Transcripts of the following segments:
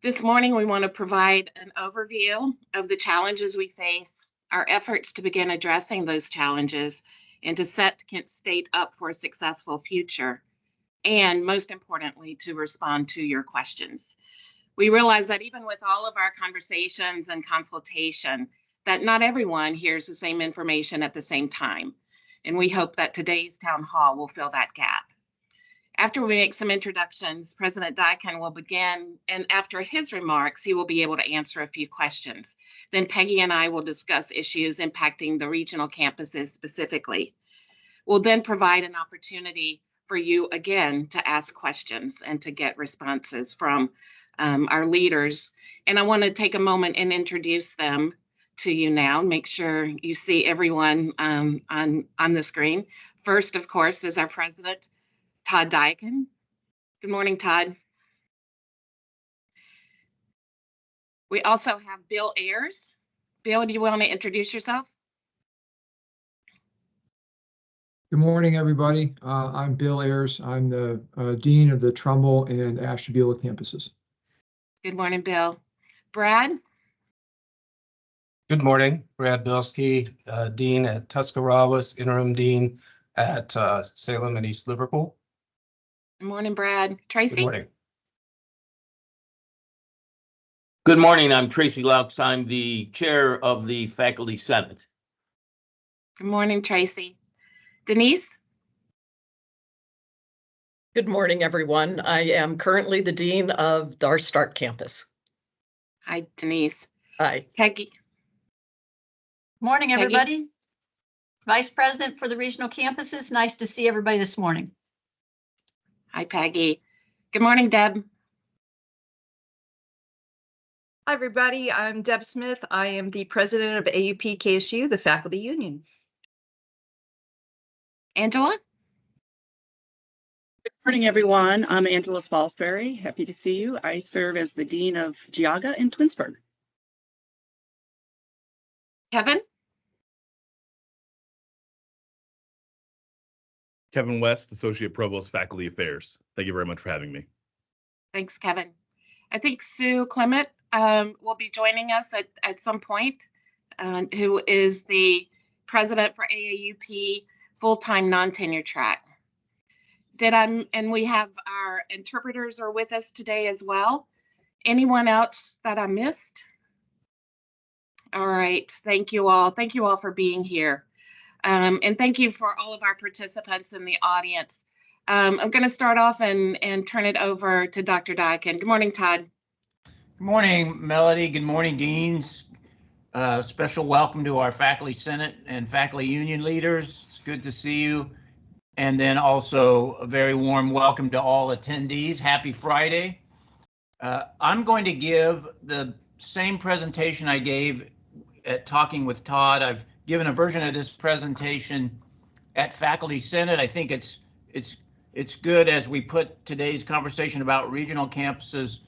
This morning, we want to provide an overview of the challenges we face, our efforts to begin addressing those challenges, and to set Kent State up for a successful future, and most importantly, to respond to your questions. We realize that even with all of our conversations and consultation, that not everyone hears the same information at the same time. And we hope that today's town hall will fill that gap. After we make some introductions, President Daikin will begin, and after his remarks, he will be able to answer a few questions. Then Peggy and I will discuss issues impacting the regional campuses specifically. We'll then provide an opportunity for you again to ask questions and to get responses from our leaders. And I want to take a moment and introduce them to you now. Make sure you see everyone on the screen. First, of course, is our president, Todd Daikin. Good morning, Todd. We also have Bill Ayers. Bill, do you want to introduce yourself? Good morning, everybody. I'm Bill Ayers. I'm the Dean of the Trumbull and Ashtabula campuses. Good morning, Bill. Brad? Good morning, Brad Bilski, Dean at Tuscarawas, Interim Dean at Salem and East Liverpool. Good morning, Brad. Tracy? Good morning. Good morning, I'm Tracy Laux. I'm the chair of the Faculty Senate. Good morning, Tracy. Denise? Good morning, everyone. I am currently the Dean of our Stark campus. Hi, Denise. Hi. Peggy? Morning, Peggy? everybody. Vice President for the regional campuses. Nice to see everybody this morning. Hi, Peggy. Good morning, Deb. Hi, everybody. I'm Deb Smith. I am the president of AUP KSU, the faculty union. Angela? Good morning, everyone. I'm Angela Spalsbury. Happy to see you. I serve as the Dean of Geauga in Twinsburg. Kevin? Kevin West, Associate Provost, Faculty Affairs. Thank you very much for having me. Thanks, Kevin. I think Sue Clement will be joining us at some point, who is the president for AAUP full-time non-tenure track. And we have our interpreters are with us today as well. Anyone else that I missed? All right, thank you all. Thank you all for being here. And thank you for all of our participants in the audience. I'm going to start off and turn it over to Dr. Daikin. Good morning, Todd. Good morning, Melody. Good morning, deans. Special welcome to our Faculty Senate and Faculty Union leaders. It's good to see you. And then also a very warm welcome to all attendees. Happy Friday. I'm going to give the same presentation I gave at Talking with Todd. I've given a version of this presentation at Faculty Senate. I think it's good as we put today's conversation about regional campuses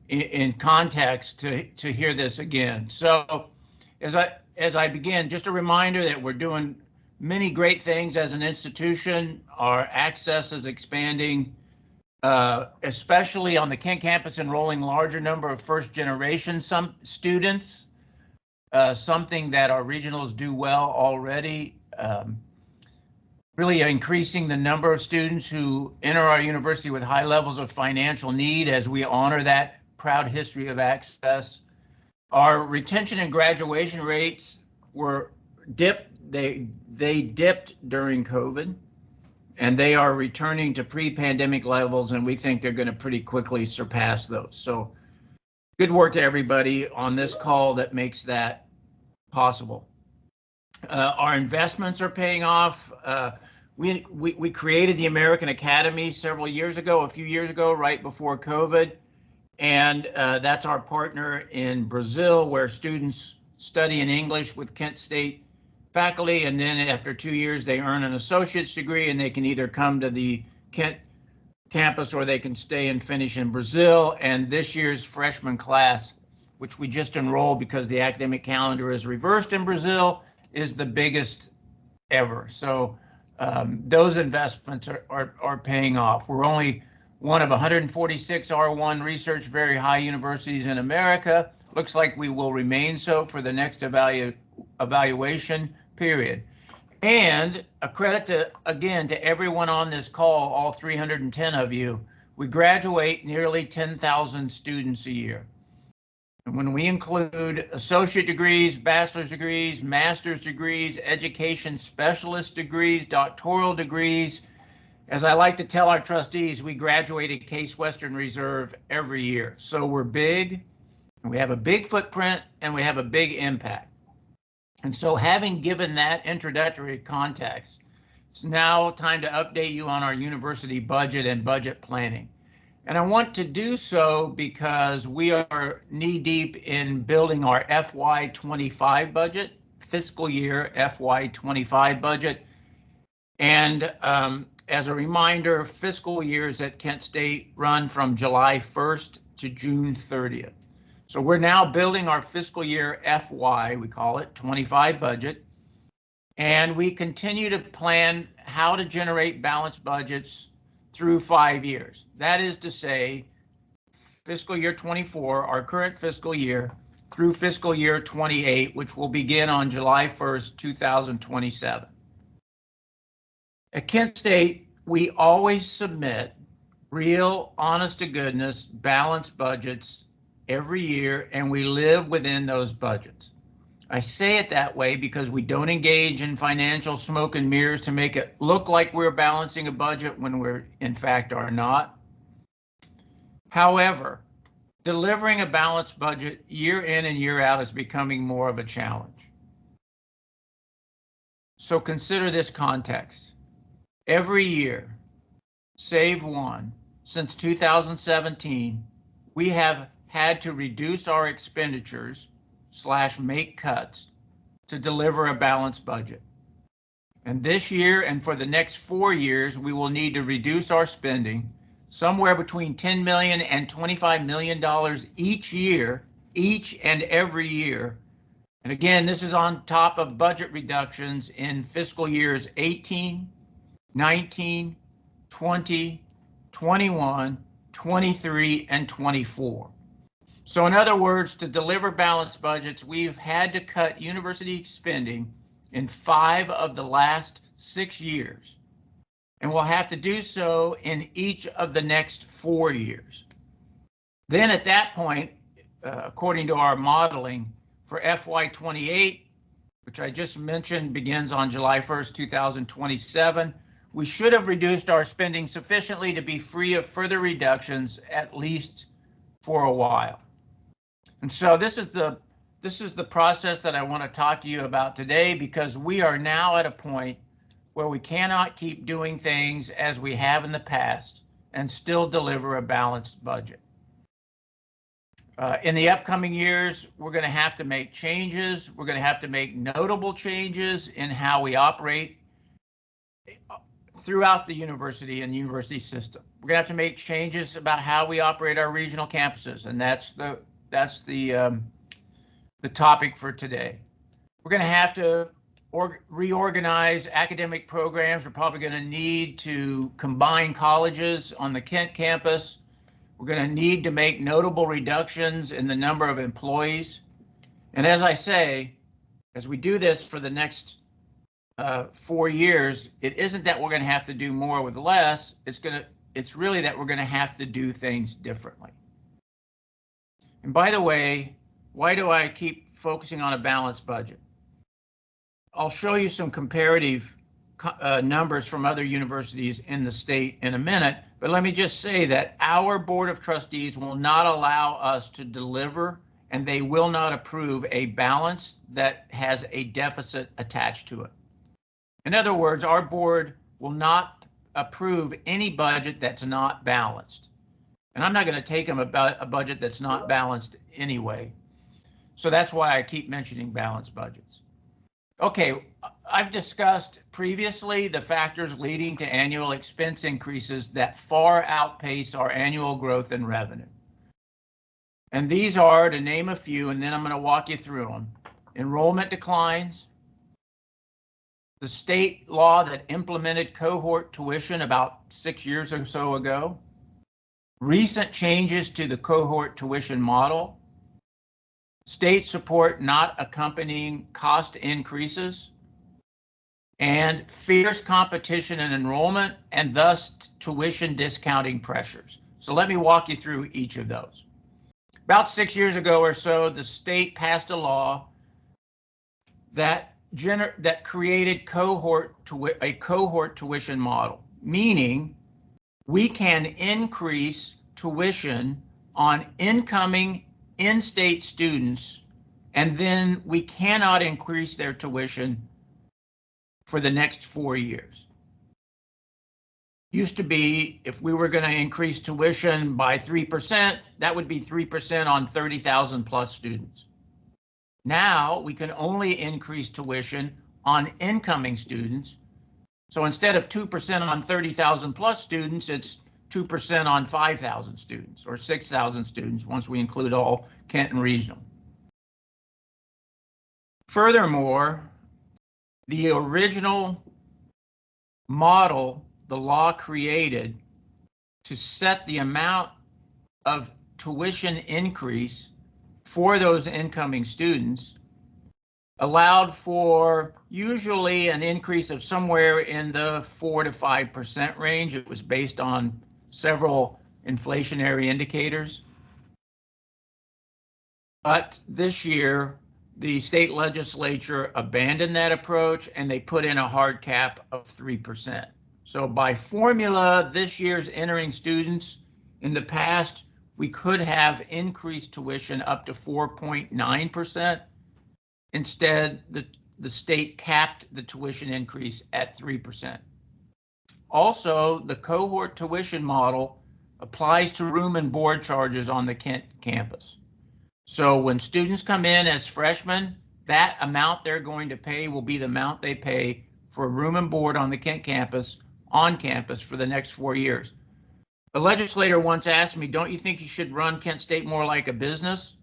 in context to hear this again. So as I begin, just a reminder that we're doing many great things as an institution. Our access is expanding, especially on the Kent campus, enrolling larger number of first generation students, something that our regionals do well already. Really increasing the number of students who enter our university with high levels of financial need as we honor that proud history of access. Our retention and graduation rates were dipped. They dipped during COVID, and they are returning to pre-pandemic levels, and we think they're going to pretty quickly surpass those. So good work to everybody on this call that makes that possible. Our investments are paying off. We created the American Academy several years ago, a few years ago, right before COVID. And that's our partner in Brazil, where students study in English with Kent State faculty. And then after 2 years, they earn an associate's degree, and they can either come to the Kent campus or they can stay and finish in Brazil. And this year's freshman class, which we just enrolled because the academic calendar is reversed in Brazil, is the biggest ever. So those investments are paying off. We're one of 146 R1 research very high universities in America. Looks like we will remain so for the next evaluation period. And a credit to, again, to everyone on this call, all 310 of you, we graduate nearly 10,000 students a year. And when we include associate degrees, bachelor's degrees, master's degrees, education specialist degrees, doctoral degrees, as I like to tell our trustees, we graduate at Case Western Reserve every year. So we're big, and we have a big footprint, and we have a big impact. And so having given that introductory context, it's now time to update you on our university budget and budget planning. And I want to do so because we are knee-deep in building our FY25 budget, fiscal year FY25 budget. And as a reminder, fiscal years at Kent State run from July 1st to June 30th. So we're now building our fiscal year FY, we call it, 25 budget. And we continue to plan how to generate balanced budgets through 5 years. That is to say, fiscal year 24, our current fiscal year, through fiscal year 28, which will begin on July 1st, 2027. At Kent State, we always submit real, honest to goodness, balanced budgets every year, and we live within those budgets. I say it that way because we don't engage in financial smoke and mirrors to make it look like we're balancing a budget when we're in fact are not. However, delivering a balanced budget year in and year out is becoming more of a challenge. So consider this context. Every year, save one, since 2017, we have had to reduce our expenditures / make cuts to deliver a balanced budget. And this year and for the next 4 years, we will need to reduce our spending somewhere between $10 million and $25 million each year, each and every year. And again, this is on top of budget reductions in fiscal years 18, 19, 20, 21, 23, and 24. So in other words, to deliver balanced budgets, we've had to cut university spending in 5 of the last 6 years. And we'll have to do so in each of the next 4 years. Then at that point, according to our modeling for FY28, which I just mentioned begins on July 1st, 2027, we should have reduced our spending sufficiently to be free of further reductions, at least for a while. And so this is the process that I want to talk to you about today, because we are now at a point where we cannot keep doing things as we have in the past and still deliver a balanced budget. In the upcoming years, we're going to have to make changes. We're going to have to make notable changes in how we operate throughout the university and the university system. We're going to have to make changes about how we operate our regional campuses, and that's the topic for today. We're going to have to reorganize academic programs. We're probably going to need to combine colleges on the Kent campus. We're going to need to make notable reductions in the number of employees. And as I say, as we do this for the next 4 years, it isn't that we're going to have to do more with less. It's really that we're going to have to do things differently. And by the way, why do I keep focusing on a balanced budget? I'll show you some comparative numbers from other universities in the state in a minute, but let me just say that our Board of Trustees will not allow us to deliver, and they will not approve a balance that has a deficit attached to it. In other words, our board will not approve any budget that's not balanced. And I'm not going to take them about a budget that's not balanced anyway. So that's why I keep mentioning balanced budgets. Okay, I've discussed previously the factors leading to annual expense increases that far outpace our annual growth in revenue. And these are, to name a few, and then I'm going to walk you through them: enrollment declines, the state law that implemented cohort tuition about 6 years or so ago, recent changes to the cohort tuition model, state support not accompanying cost increases, and fierce competition and enrollment, and thus tuition discounting pressures. So let me walk you through each of those. About 6 years ago or so, the state passed a law that created a cohort tuition model, meaning we can increase tuition on incoming in-state students, and then we cannot increase their tuition for the next 4 years. Used to be, if we were going to increase tuition by 3%, that would be 3% on 30,000 plus students. Now we can only increase tuition on incoming students. So instead of 2% on 30,000 plus students, it's 2% on 5,000 students or 6,000 students once we include all Kent and regional. Furthermore, the original model the law created to set the amount of tuition increase for those incoming students allowed for usually an increase of somewhere in the 4 to 5% range. It was based on several inflationary indicators. But this year, the state legislature abandoned that approach and they put in a hard cap of 3%. So by formula, this year's entering students, in the past, we could have increased tuition up to 4.9%. Instead, the state capped the tuition increase at 3%. Also, the cohort tuition model applies to room and board charges on the Kent campus. So when students come in as freshmen, that amount they're going to pay will be the amount they pay for room and board on the Kent campus, on campus for the next 4 years. A legislator once asked me, don't you think you should run Kent State more like a business?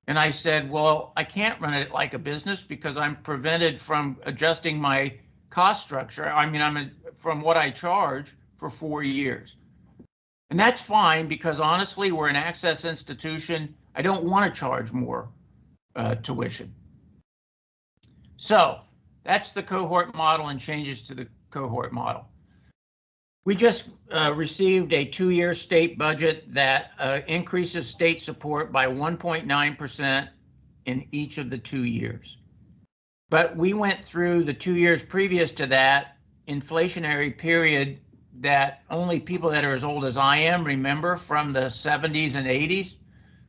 And I said, well, I can't run it like a business because I'm prevented from adjusting my cost structure. I mean, from what I charge for 4 years. And that's fine because honestly, we're an access institution. I don't want to charge more tuition. So that's the cohort model and changes to the cohort model. We just received a 2-year state budget that increases state support by 1.9% in each of the 2 years. But we went through the 2 years previous to that inflationary period that only people that are as old as I am remember from the 70s and 80s.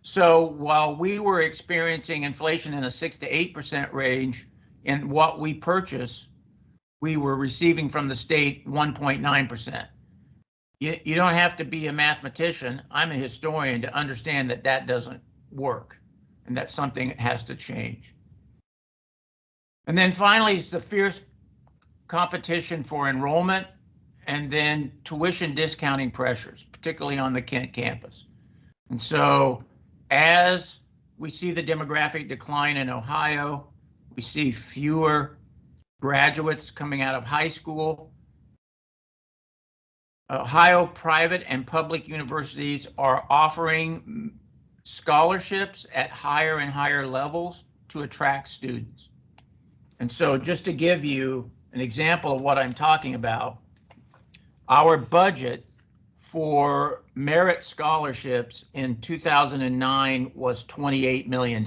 So while we were experiencing inflation in a 6 to 8% range in what we purchase, we were receiving from the state 1.9%. You don't have to be a mathematician. I'm a historian to understand that that doesn't work and that's something that has to change. And then finally, it's the fierce competition for enrollment and then tuition discounting pressures, particularly on the Kent campus. And so as we see the demographic decline in Ohio, we see fewer graduates coming out of high school. Ohio private and public universities are offering scholarships at higher and higher levels to attract students. And so just to give you an example of what I'm talking about, our budget for merit scholarships in 2009 was $28 million.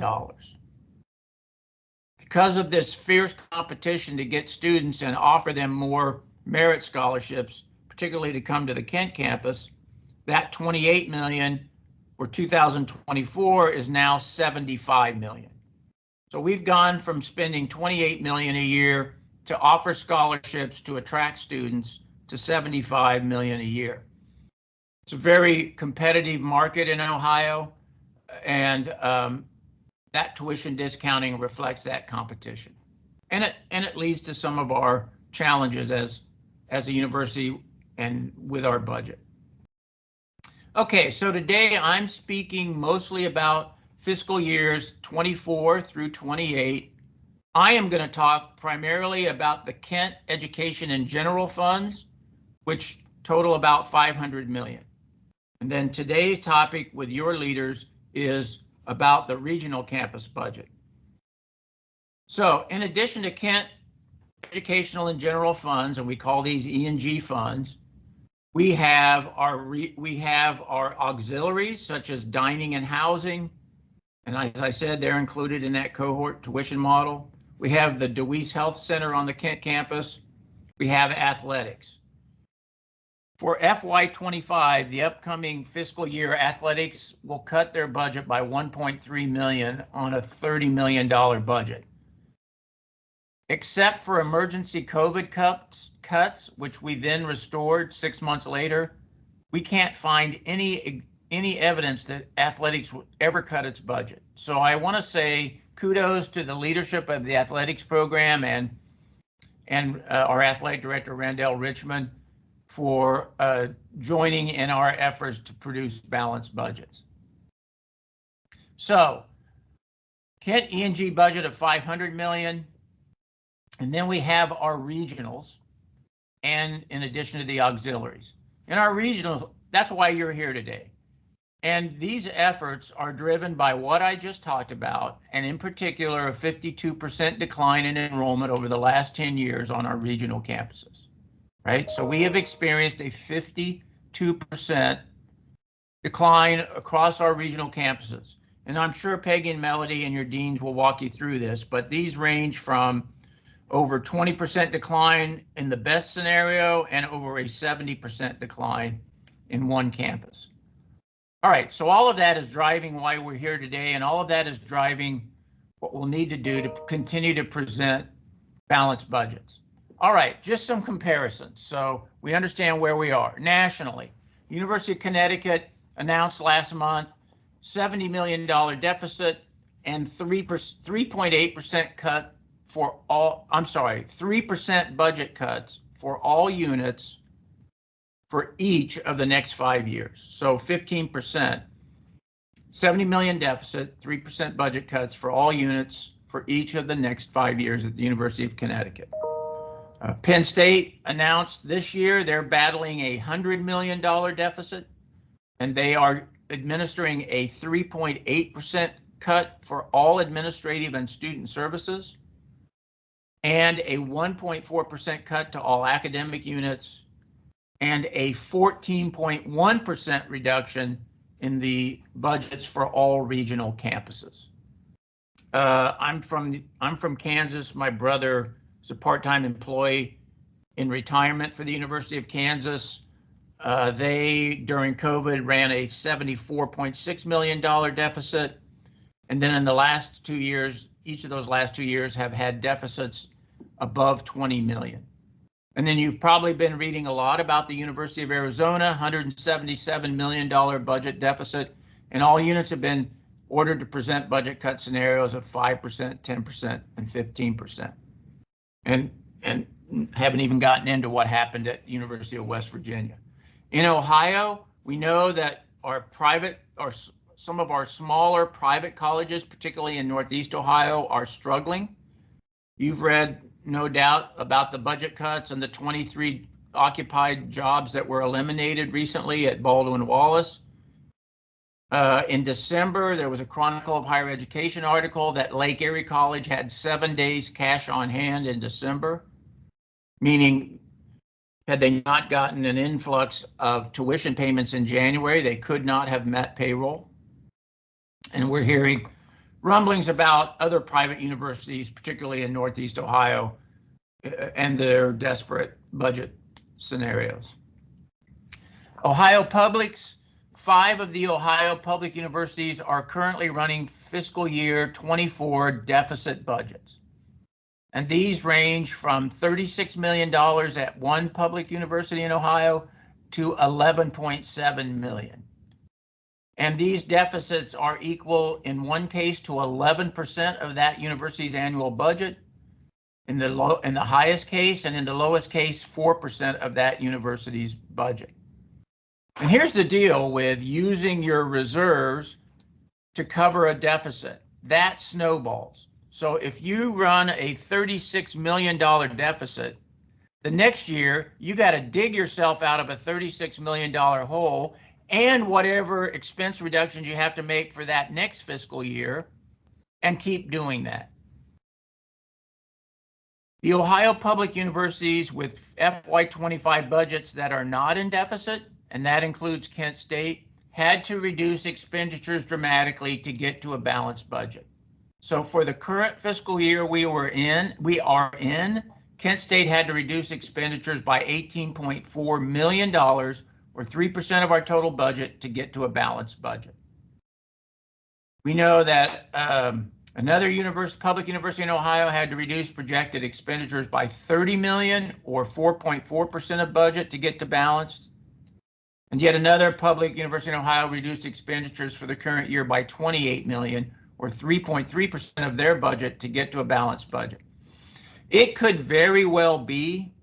Because of this fierce competition to get students and offer them more merit scholarships, particularly to come to the Kent campus, that $28 million for 2024 is now $75 million. So we've gone from spending $28 million a year to offer scholarships to attract students to $75 million a year. It's a very competitive market in Ohio, and that tuition discounting reflects that competition. And it leads to some of our challenges as a university and with our budget. Okay, so today I'm speaking mostly about fiscal years 24 through 28. I am going to talk primarily about the Kent Education and General Funds, which total about $500 million. And then today's topic with your leaders is about the regional campus budget. So in addition to Kent educational and general funds, and we call these E&G funds, we have our auxiliaries such as dining and housing. And as I said, they're included in that cohort tuition model. We have the DeWeese Health Center on the Kent campus. We have athletics. For FY25, the upcoming fiscal year, athletics will cut their budget by $1.3 million on a $30 million budget. Except for emergency COVID cuts, which we then restored 6 months later, we can't find any evidence that athletics will ever cut its budget. So I want to say kudos to the leadership of the athletics program and our athletic director, Randall Richmond, for joining in our efforts to produce balanced budgets. So Kent E&G budget of $500 million. And then we have our regionals, and in addition to the auxiliaries. In our regionals, that's why you're here today. And these efforts are driven by what I just talked about, and in particular, a 52% decline in enrollment over the last 10 years on our regional campuses, right? So we have experienced a 52% decline across our regional campuses. And I'm sure Peggy and Melody and your deans will walk you through this, but these range from over 20% decline in the best scenario and over a 70% decline in one campus. All right, so all of that is driving why we're here today, and all of that is driving what we'll need to do to continue to present balanced budgets. All right, just some comparisons so we understand where we are. Nationally, University of Connecticut announced last month $70 million deficit and 3.8% cut for all, 3% budget cuts for all units for each of the next 5 years. So 15%, 70 million deficit, 3% budget cuts for all units for each of the next 5 years at the University of Connecticut. Penn State announced this year they're battling a $100 million deficit, and they are administering a 3.8% cut for all administrative and student services, and a 1.4% cut to all academic units, and a 14.1% reduction in the budgets for all regional campuses. I'm from Kansas. My brother is a part-time employee in retirement for the University of Kansas. They, during COVID, ran a $74.6 million deficit. And then in the last 2 years, each of those last 2 years have had deficits above 20 million. And then you've probably been reading a lot about the University of Arizona, $177 million budget deficit, and all units have been ordered to present budget cut scenarios of 5%, 10%, and 15%. And haven't even gotten into what happened at University of West Virginia. In Ohio, we know that our private, or some of our smaller private colleges, particularly in Northeast Ohio, are struggling. You've read, no doubt, about the budget cuts and the 23 occupied jobs that were eliminated recently at Baldwin-Wallace. In December, there was a Chronicle of Higher Education article that Lake Erie College had 7 days cash on hand in December, meaning had they not gotten an influx of tuition payments in January, they could not have met payroll. And we're hearing rumblings about other private universities, particularly in Northeast Ohio, and their desperate budget scenarios. Ohio Publics, 5 of the Ohio public universities are currently running fiscal year 24 deficit budgets. And these range from $36 million at one public university in Ohio to $11.7 million. And these deficits are equal, in one case, to 11% of that university's annual budget, in the highest case, and in the lowest case, 4% of that university's budget. And here's the deal with using your reserves to cover a deficit. That snowballs. So if you run a $36 million deficit, the next year you got to dig yourself out of a $36 million hole and whatever expense reductions you have to make for that next fiscal year, and keep doing that. The Ohio Public Universities with FY25 budgets that are not in deficit, and that includes Kent State, had to reduce expenditures dramatically to get to a balanced budget. So for the current fiscal year we are in, Kent State had to reduce expenditures by $18.4 million, or 3% of our total budget, to get to a balanced budget. We know that another public university in Ohio had to reduce projected expenditures by $30 million, or 4.4% of budget, to get to balanced. And yet another public university in Ohio reduced expenditures for the current year by $28 million, or 3.3% of their budget, to get to a balanced budget. It could very well be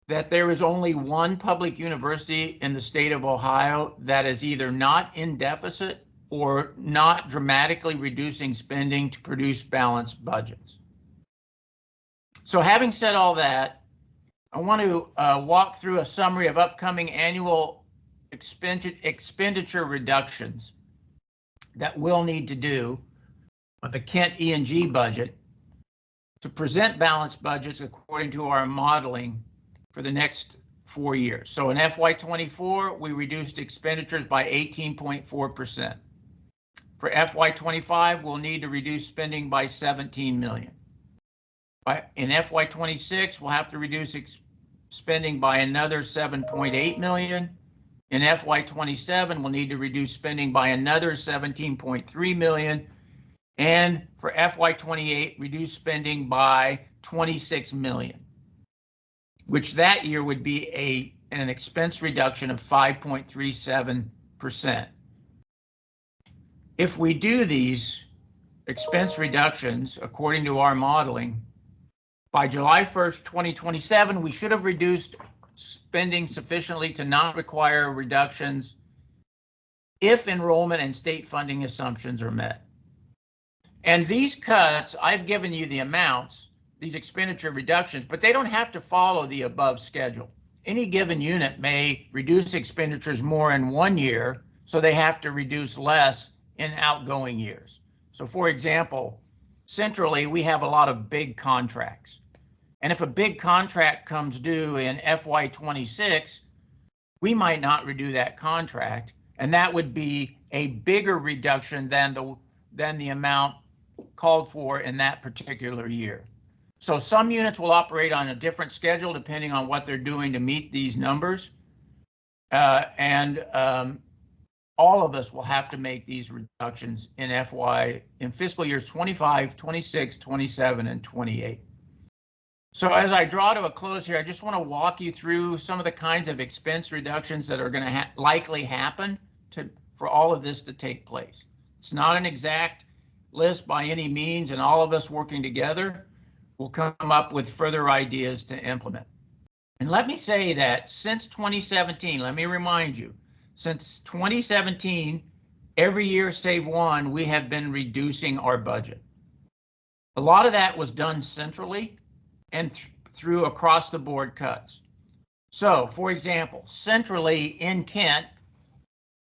that there is only one public university in the state of Ohio that is either not in deficit or not dramatically reducing spending to produce balanced budgets. So having said all that, I want to walk through a summary of upcoming annual expenditure reductions that we'll need to do with the Kent E&G budget to present balanced budgets according to our modeling for the next 4 years. So in FY24, we reduced expenditures by 18.4%. For FY25, we'll need to reduce spending by $17 million. In FY26, we'll have to reduce spending by another $7.8 million. In FY27, we'll need to reduce spending by another $17.3 million. And for FY28, reduce spending by $26 million, which that year would be an expense reduction of 5.37%. If we do these expense reductions according to our modeling, by July 1st, 2027, we should have reduced spending sufficiently to not require reductions if enrollment and state funding assumptions are met. And these cuts, I've given you the amounts, these expenditure reductions, but they don't have to follow the above schedule. Any given unit may reduce expenditures more in 1 year, so they have to reduce less in outgoing years. So for example, centrally, we have a lot of big contracts. And if a big contract comes due in FY26, we might not renew that contract, and that would be a bigger reduction than the amount called for in that particular year. So some units will operate on a different schedule depending on what they're doing to meet these numbers. All of us will have to make these reductions in fiscal years 25, 26, 27, and 28. So as I draw to a close here, I just want to walk you through some of the kinds of expense reductions that are going to likely happen for all of this to take place. It's not an exact list by any means, and all of us working together will come up with further ideas to implement. And let me say that since 2017, let me remind you, since 2017, every year save one, we have been reducing our budget. A lot of that was done centrally and through across the board cuts. So for example, centrally in Kent,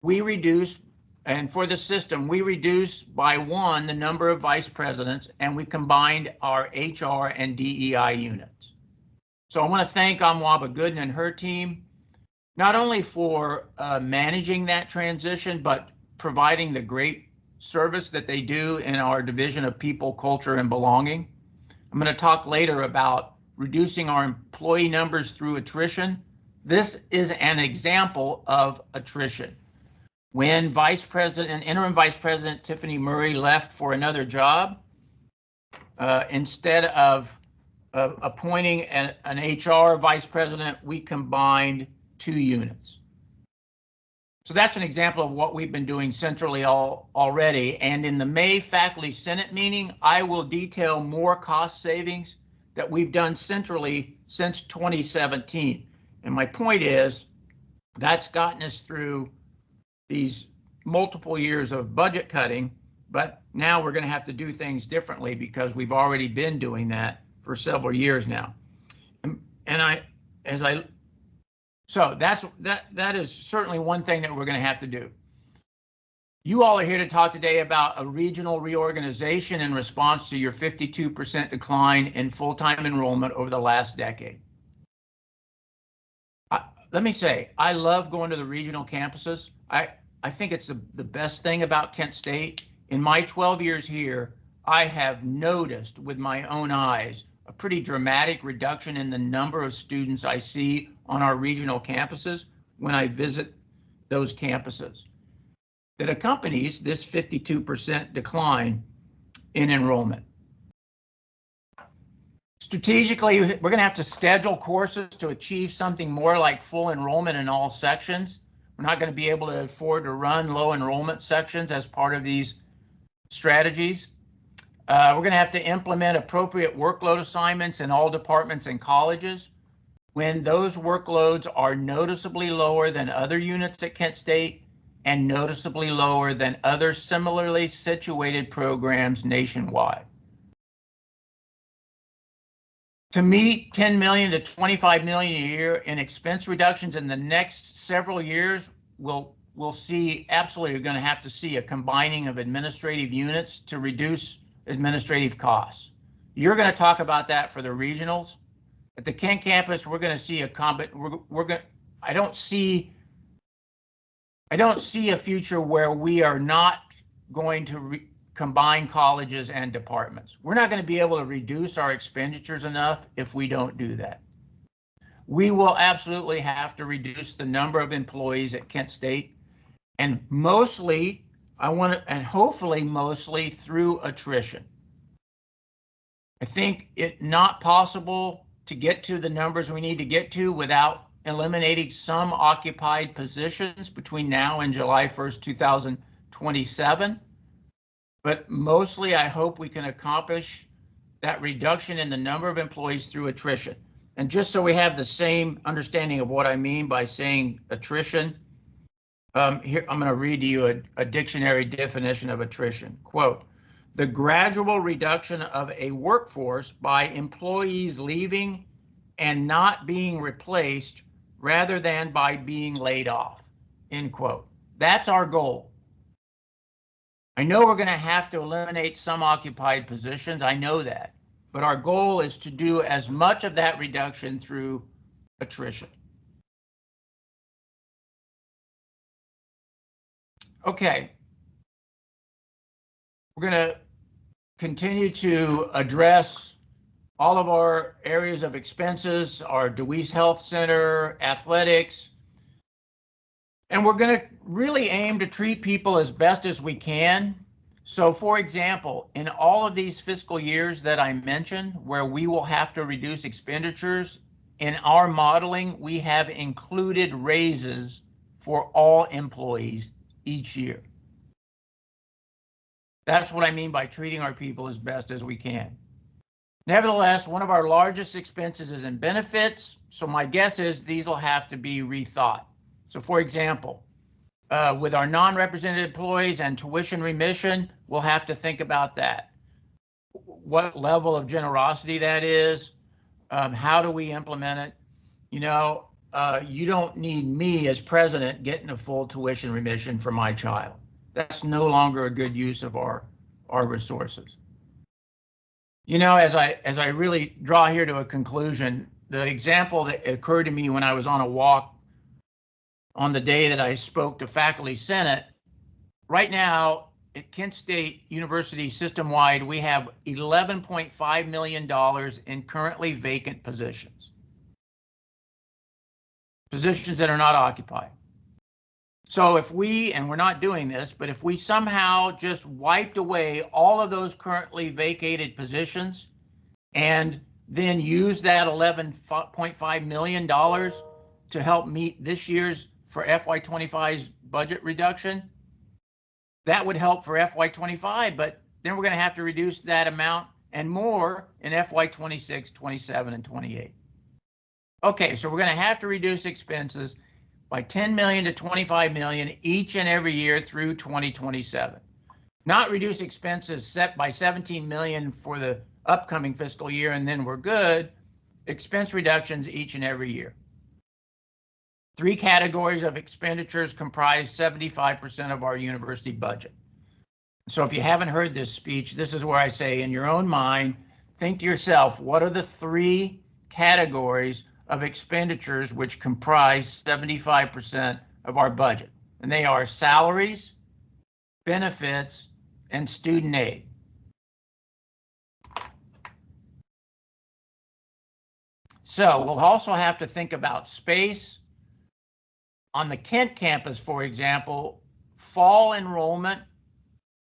we reduced, and for the system, we reduced by 1 the number of vice presidents, and we combined our HR and DEI units. So I want to thank Amwaba Gooden and her team, not only for managing that transition, but providing the great service that they do in our division of people, culture, and belonging. I'm going to talk later about reducing our employee numbers through attrition. This is an example of attrition. When Interim Vice President Tiffany Murray left for another job, instead of appointing an HR vice president, we combined 2 units. So that's an example of what we've been doing centrally already. And in the May Faculty Senate meeting, I will detail more cost savings that we've done centrally since 2017. And my point is, that's gotten us through these multiple years of budget cutting, but now we're going to have to do things differently because we've already been doing that for several years now. And as I So that is certainly one thing that we're going to have to do. You all are here to talk today about a regional reorganization in response to your 52% decline in full-time enrollment over the last decade. Let me say, I love going to the regional campuses. I think it's the best thing about Kent State. In my 12 years here, I have noticed with my own eyes a pretty dramatic reduction in the number of students I see on our regional campuses when I visit those campuses that accompanies this 52% decline in enrollment. Strategically, we're going to have to schedule courses to achieve something more like full enrollment in all sections. We're not going to be able to afford to run low enrollment sections as part of these strategies. We're going to have to implement appropriate workload assignments in all departments and colleges when those workloads are noticeably lower than other units at Kent State and noticeably lower than other similarly situated programs nationwide. To meet 10 million to 25 million a year in expense reductions in the next several years, we'll see absolutely going to have to see a combining of administrative units to reduce administrative costs. You're going to talk about that for the regionals. At the Kent campus, we're going to see I don't see a future where we are not going to combine colleges and departments. We're not going to be able to reduce our expenditures enough if we don't do that. We will absolutely have to reduce the number of employees at Kent State, and mostly, hopefully mostly through attrition. I think it's not possible to get to the numbers we need to get to without eliminating some occupied positions between now and July 1st, 2027. But mostly, I hope we can accomplish that reduction in the number of employees through attrition. And just so we have the same understanding of what I mean by saying attrition, here I'm going to read to you a dictionary definition of attrition. Quote, the gradual reduction of a workforce by employees leaving and not being replaced rather than by being laid off, end quote. That's our goal. I know we're going to have to eliminate some occupied positions. I know that. But our goal is to do as much of that reduction through attrition. Okay. We're going to continue to address all of our areas of expenses, our DeWeese Health Center, athletics, and we're going to really aim to treat people as best as we can. So, for example, in all of these fiscal years that I mentioned, where we will have to reduce expenditures, in our modeling, we have included raises for all employees each year. That's what I mean by treating our people as best as we can. Nevertheless, one of our largest expenses is in benefits, so my guess is these will have to be rethought. So, for example, with our non-represented employees and tuition remission, we'll have to think about that. What level of generosity that is, how do we implement it? You know, you don't need me as president getting a full tuition remission for my child. That's no longer a good use of our resources. You know, as I really draw here to a conclusion, the example that occurred to me when I was on a walk on the day that I spoke to Faculty Senate, right now at Kent State University system-wide, we have $11.5 million in currently vacant positions. Positions that are not occupied. So if we, and we're not doing this, but if we somehow just wiped away all of those currently vacated positions and then use that $11.5 million to help meet this year's for FY25's budget reduction, that would help for FY25, but then we're going to have to reduce that amount and more in FY26, 27, and 28. Okay, so we're going to have to reduce expenses by 10 million to 25 million each and every year through 2027. Not reduce expenses set by 17 million for the upcoming fiscal year and then we're good. Expense reductions each and every year. Three categories of expenditures comprise 75% of our university budget. So if you haven't heard this speech, this is where I say, in your own mind, think to yourself, what are the three categories of expenditures which comprise 75% of our budget? And they are salaries, benefits, and student aid. So we'll also have to think about space. On the Kent campus, for example, fall enrollment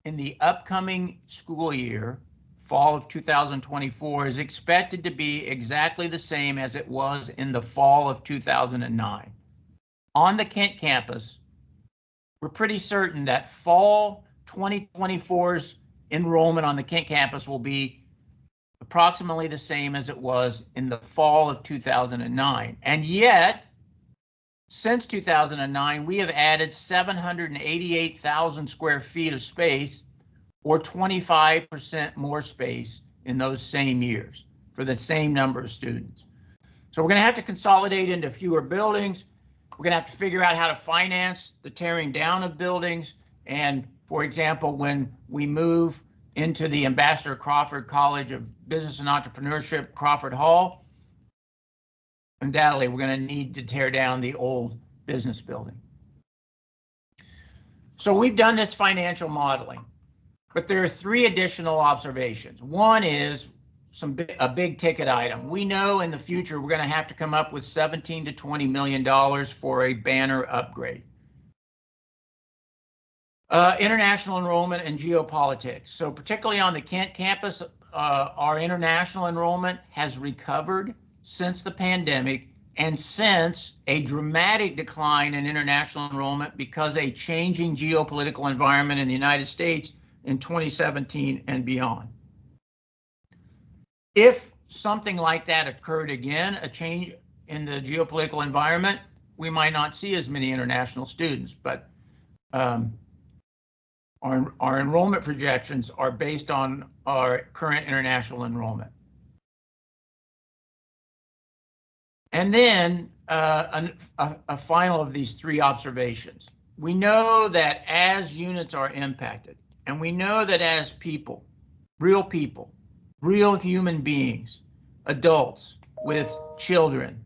in the upcoming school year, fall of 2024, is expected to be exactly the same as it was in the fall of 2009. On the Kent campus, we're pretty certain that fall 2024's enrollment on the Kent campus will be approximately the same as it was in the fall of 2009. And yet, since 2009, we have added 788,000 square feet of space, or 25% more space in those same years for the same number of students. So we're going to have to consolidate into fewer buildings. We're going to have to figure out how to finance the tearing down of buildings. And for example, when we move into the Ambassador Crawford College of Business and Entrepreneurship, Crawford Hall, undoubtedly we're going to need to tear down the old business building. So we've done this financial modeling, but there are three additional observations. One is a big ticket item. We know in the future we're going to have to come up with $17 to $20 million for a banner upgrade. International enrollment and geopolitics. So particularly on the Kent campus, our international enrollment has recovered since the pandemic and since a dramatic decline in international enrollment because a changing geopolitical environment in the United States in 2017 and beyond. If something like that occurred again, a change in the geopolitical environment, we might not see as many international students, but our enrollment projections are based on our current international enrollment. And then a final of these three observations. We know that as units are impacted, and we know that as people, real human beings, adults with children,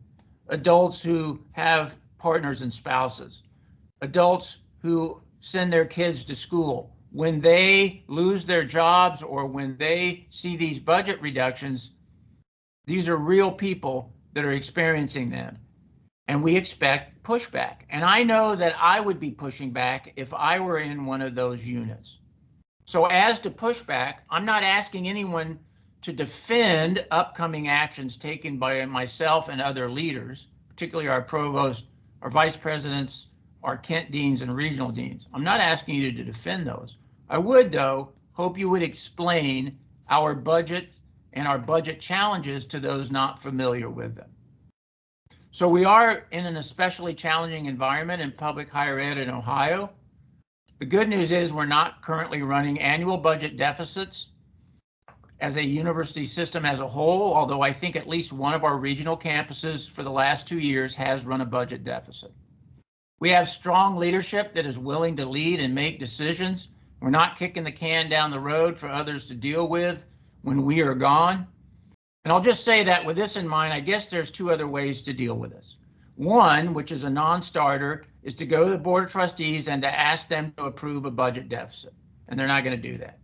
adults who have partners and spouses, adults who send their kids to school, when they lose their jobs or when they see these budget reductions, these are real people that are experiencing them. And we expect pushback. And I know that I would be pushing back if I were in one of those units. So as to pushback, I'm not asking anyone to defend upcoming actions taken by myself and other leaders, particularly our provost, our vice presidents, our Kent deans and regional deans. I'm not asking you to defend those. I would, though, hope you would explain our budget and our budget challenges to those not familiar with them. So we are in an especially challenging environment in public higher ed in Ohio. The good news is we're not currently running annual budget deficits as a university system as a whole, although I think at least one of our regional campuses for the last 2 years has run a budget deficit. We have strong leadership that is willing to lead and make decisions. We're not kicking the can down the road for others to deal with when we are gone. And I'll just say that with this in mind, I guess there's two other ways to deal with this. One, which is a non-starter, is to go to the Board of Trustees and to ask them to approve a budget deficit. And they're not going to do that.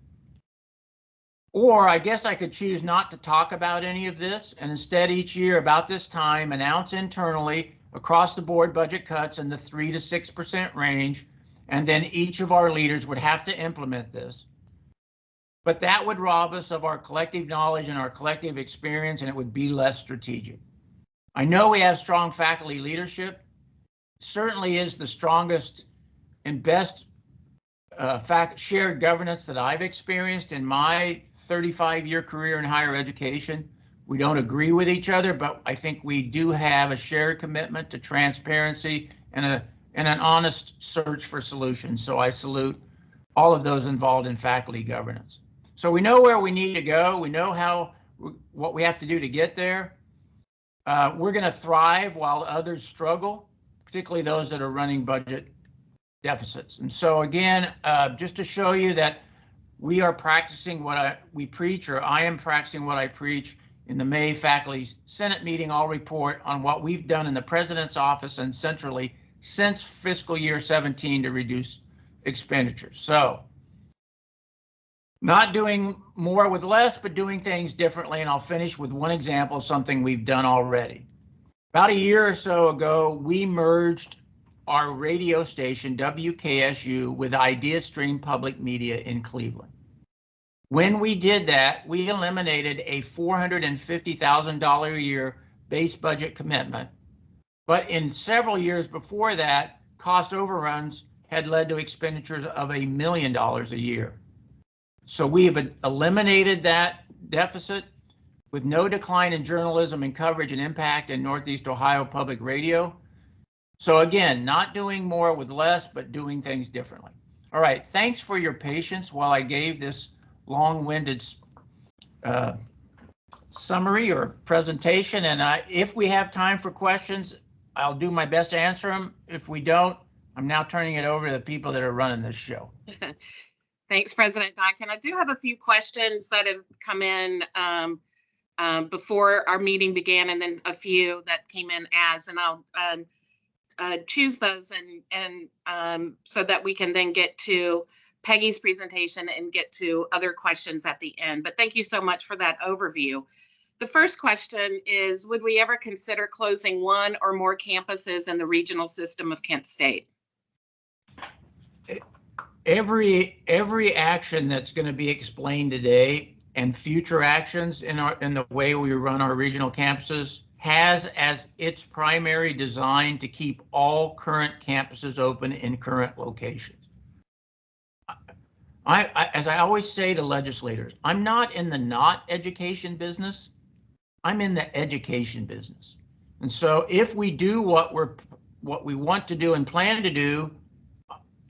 Or I guess I could choose not to talk about any of this and instead each year about this time announce internally across the board budget cuts in the 3 to 6% range, and then each of our leaders would have to implement this. But that would rob us of our collective knowledge and our collective experience, and it would be less strategic. I know we have strong faculty leadership. Certainly is the strongest and best shared governance that I've experienced in my 35-year career in higher education. We don't agree with each other, but I think we do have a shared commitment to transparency and an honest search for solutions. So I salute all of those involved in faculty governance. So we know where we need to go. We know what we have to do to get there. We're going to thrive while others struggle, particularly those that are running budget deficits. And so again, just to show you that we are practicing what we preach, or I am practicing what I preach. In the May Faculty Senate meeting, I'll report on what we've done in the President's office and centrally since fiscal year 17 to reduce expenditures. So not doing more with less, but doing things differently. And I'll finish with one example of something we've done already. About a year or so ago, we merged our radio station, WKSU, with IdeaStream Public Media in Cleveland. When we did that, we eliminated a $450,000 a year base budget commitment. But in several years before that, cost overruns had led to expenditures of $1 million a year. So we have eliminated that deficit with no decline in journalism and coverage and impact in Northeast Ohio Public Radio. So again, not doing more with less, but doing things differently. All right, thanks for your patience while I gave this long-winded summary or presentation. And if we have time for questions, I'll do my best to answer them. If we don't, I'm now turning it over to the people that are running this show. Thanks, President Duncan. I do have a few questions that have come in before our meeting began, and then a few that came in and I'll choose those and so that we can then get to Peggy's presentation and get to other questions at the end. But thank you so much for that overview. The first question is, would we ever consider closing one or more campuses in the regional system of Kent State? Every action that's going to be explained today and future actions in the way we run our regional campuses has as its primary design to keep all current campuses open in current locations. As I always say to legislators, I'm not in the not education business. I'm in the education business. And so if we do what we want to do and plan to do,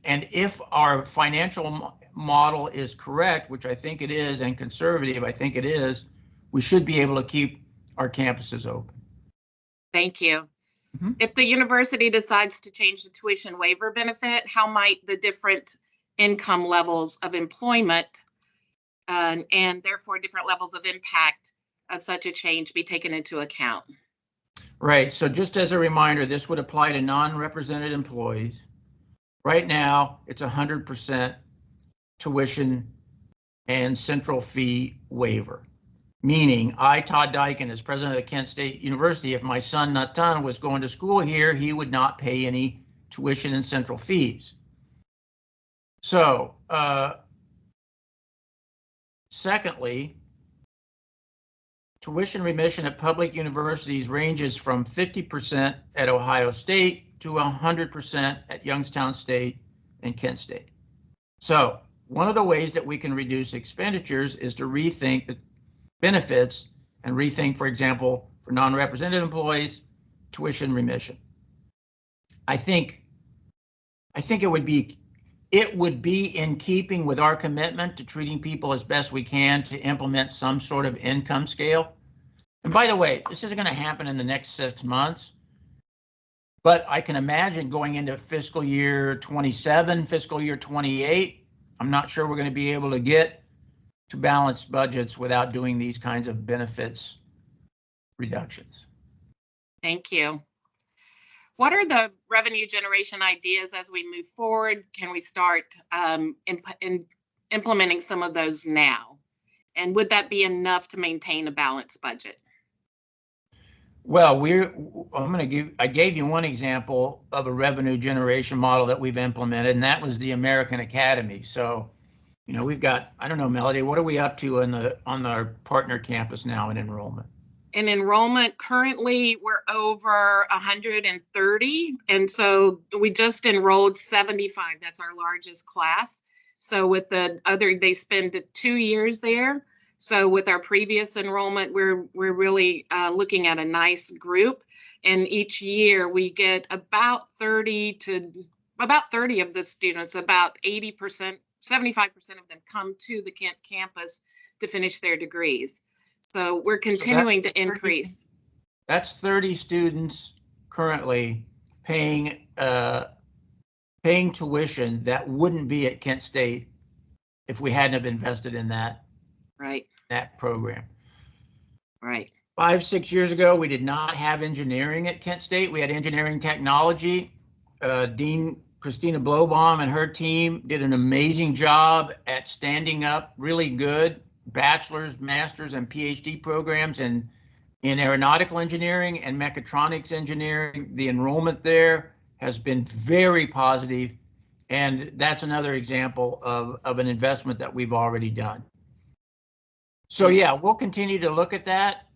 and if our financial model is correct, which I think it is, and conservative, I think it is, we should be able to keep our campuses open. Thank you. If the university decides to change the tuition waiver benefit, how might the different income levels of employment and therefore different levels of impact of such a change be taken into account? Right. So just as a reminder, this would apply to non-represented employees. Right now, it's 100% tuition and central fee waiver. Meaning, Todd Dyken, as president of Kent State University, if my son Natan was going to school here, he would not pay any tuition and central fees. So, secondly, tuition remission at public universities ranges from 50% at Ohio State to 100% at Youngstown State and Kent State. So one of the ways that we can reduce expenditures is to rethink the benefits and rethink, for example, for non-represented employees, tuition remission. I think it would be in keeping with our commitment to treating people as best we can to implement some sort of income scale. And by the way, this isn't going to happen in the next 6 months, but I can imagine going into fiscal year 27, fiscal year 28, I'm not sure we're going to be able to get to balanced budgets without doing these kinds of benefits reductions. Thank you. What are the revenue generation ideas as we move forward? Can we start implementing some of those now? And would that be enough to maintain a balanced budget? Well, I gave you one example of a revenue generation model that we've implemented, and that was the American Academy. So, you know, we've got, I don't know, Melody, what are we up to on our partner campus now in enrollment? In enrollment, currently we're over 130. And so we just enrolled 75. That's our largest class. So with the other, they spend 2 years there. So with our previous enrollment, we're really looking at a nice group. And each year we get about 30 of the students, about 80%, 75% of them come to the Kent campus to finish their degrees. So we're continuing to increase. That's 30 students currently paying tuition that wouldn't be at Kent State if we hadn't have invested in that program. Right. 5-6 years ago, we did not have engineering at Kent State. We had engineering technology. Dean Christina Blowbaum and her team did an amazing job at standing up really good bachelor's, master's, and PhD programs in aeronautical engineering and mechatronics engineering. The enrollment there has been very positive, and that's another example of an investment that we've already done. So yeah, we'll continue to look at that.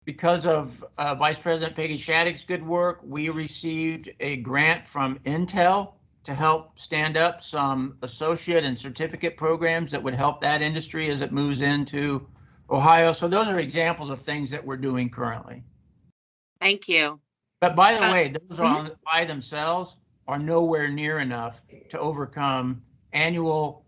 Because of Vice President Peggy Shattuck's good work, we received a grant from Intel to help stand up some associate and certificate programs that would help that industry as it moves into Ohio. So those are examples of things that we're doing currently. Thank you. But by the way, those by themselves are nowhere near enough to overcome annual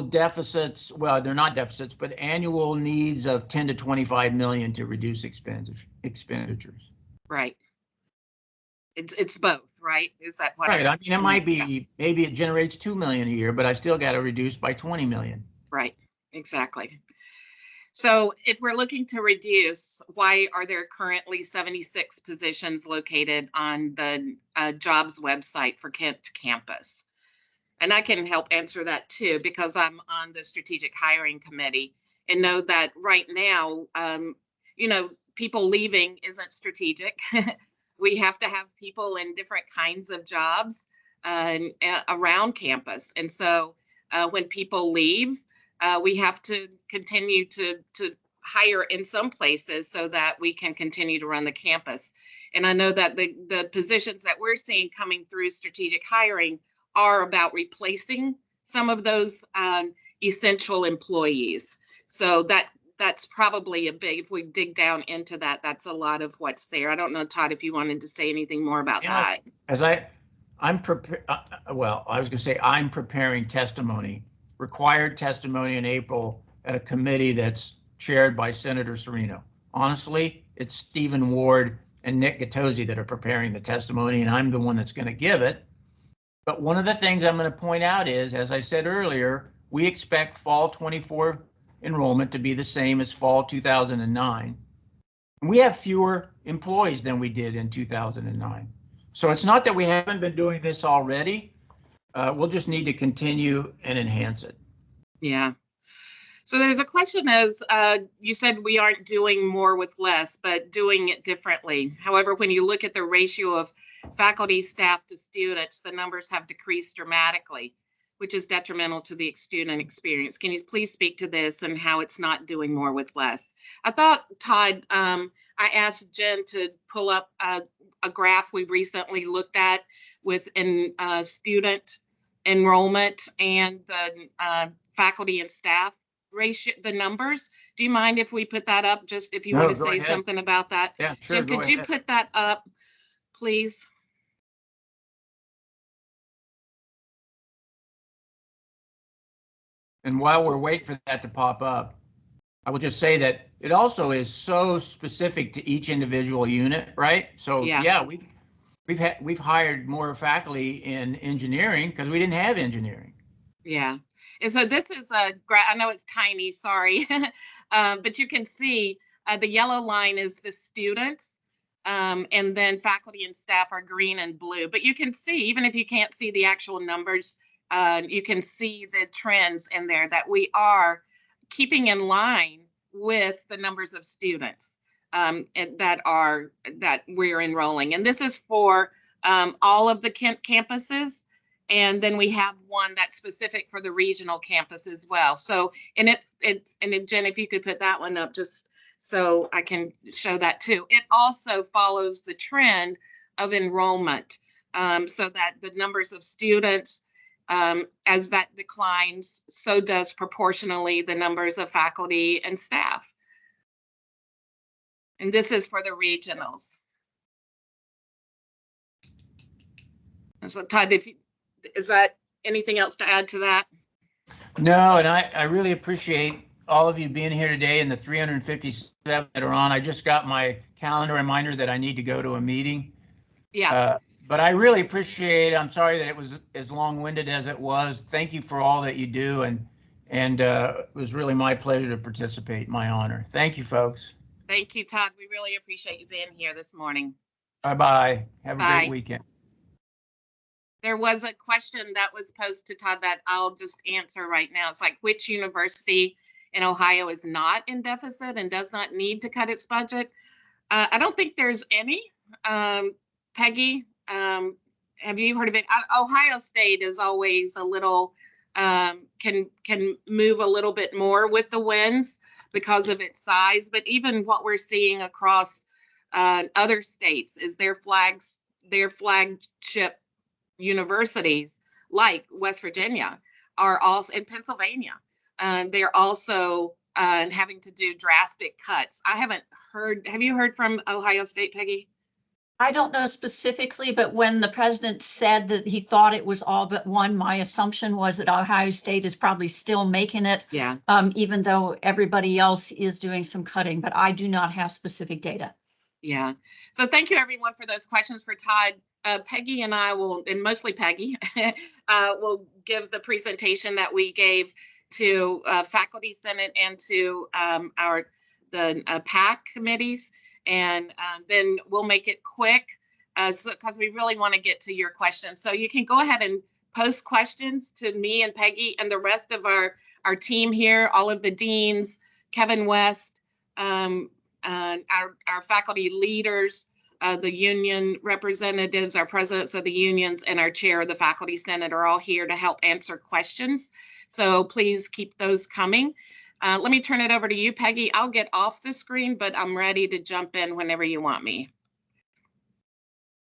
deficits. Well, they're not deficits, but annual needs of 10 to 25 million to reduce expenditures. Right. It's both, right? Is that what? Right. I mean, it might be, maybe it generates 2 million a year, but I still got to reduce by 20 million. Right. Exactly. So if we're looking to reduce, why are there currently 76 positions located on the jobs website for Kent campus? And I can help answer that too, because I'm on the strategic hiring committee and know that right now, people leaving isn't strategic. We have to have people in different kinds of jobs around campus. And so when people leave, we have to continue to hire in some places so that we can continue to run the campus. And I know that the positions that we're seeing coming through strategic hiring are about replacing some of those essential employees. So that's probably a big, if we dig down into that, that's a lot of what's there. I don't know, Todd, if you wanted to say anything more about that. As I'm preparing testimony, required testimony in April at a committee that's chaired by Senator Serino. Honestly, it's Stephen Ward and Nick Gattosi that are preparing the testimony, and I'm the one that's going to give it. But one of the things I'm going to point out is, as I said earlier, we expect fall 24 enrollment to be the same as fall 2009. We have fewer employees than we did in 2009. So it's not that we haven't been doing this already. We'll just need to continue and enhance it. Yeah. So there's a question as you said, we aren't doing more with less, but doing it differently. However, when you look at the ratio of faculty, staff to students, the numbers have decreased dramatically, which is detrimental to the student experience. Can you please speak to this and how it's not doing more with less? I thought, Todd, I asked Jen to pull up a graph we recently looked at with student enrollment and the faculty and staff ratio, the numbers. Do you mind if we put that up? Just if you want to say something about that. Yeah, sure. Jen, could you put that up, please? And while we're waiting for that to pop up, I will just say that it also is so specific to each individual unit, right? So yeah, we've hired more faculty in engineering because we didn't have engineering. Yeah. And so this is a graph. I know it's tiny, sorry, but you can see the yellow line is the students, and then faculty and staff are green and blue. But you can see, even if you can't see the actual numbers, you can see the trends in there that we are keeping in line with the numbers of students that we're enrolling. And this is for all of the Kent campuses. And then we have one that's specific for the regional campus as well. So, and Jen, if you could put that one up just so I can show that too. It also follows the trend of enrollment, so that the numbers of students, as that declines, so does proportionally the numbers of faculty and staff. And this is for the regionals. So Todd, is that anything else to add to that? No, and I really appreciate all of you being here today and the 357 that are on. I just got my calendar reminder that I need to go to a meeting. Yeah, But I really appreciate it. I'm sorry that it was as long-winded as it was. Thank you for all that you do, and it was really my pleasure to participate. My honor. Thank you, folks. thank you, Todd. We really appreciate you being here this morning. Bye-bye. Have a Bye. great weekend. There was a question that was posed to Todd that I'll just answer right now. It's like, which university in Ohio is not in deficit and does not need to cut its budget? I don't think there's any. Peggy, have you heard of it? Ohio State is always a little, can move a little bit more with the winds because of its size. But even what we're seeing across other states is their flagship universities, like West Virginia, are also in Pennsylvania. They're also having to do drastic cuts. I haven't heard. Have you heard from Ohio State, Peggy? I don't know specifically, but when the president said that he thought it was all but one, my assumption was that Ohio State is probably still making it, Yeah. even though everybody else is doing some cutting, but I do not have specific data. Yeah. So thank you everyone for those questions for Todd. Peggy and I will, and mostly Peggy, will give the presentation that we gave to Faculty Senate and to the PAC committees. And then we'll make it quick because we really want to get to your questions. So you can go ahead and post questions to me and Peggy and the rest of our team here, all of the deans, Kevin West, our faculty leaders, the union representatives, our presidents of the unions, and our chair of the Faculty Senate are all here to help answer questions. So please keep those coming. Let me turn it over to you, Peggy. I'll get off the screen, but I'm ready to jump in whenever you want me.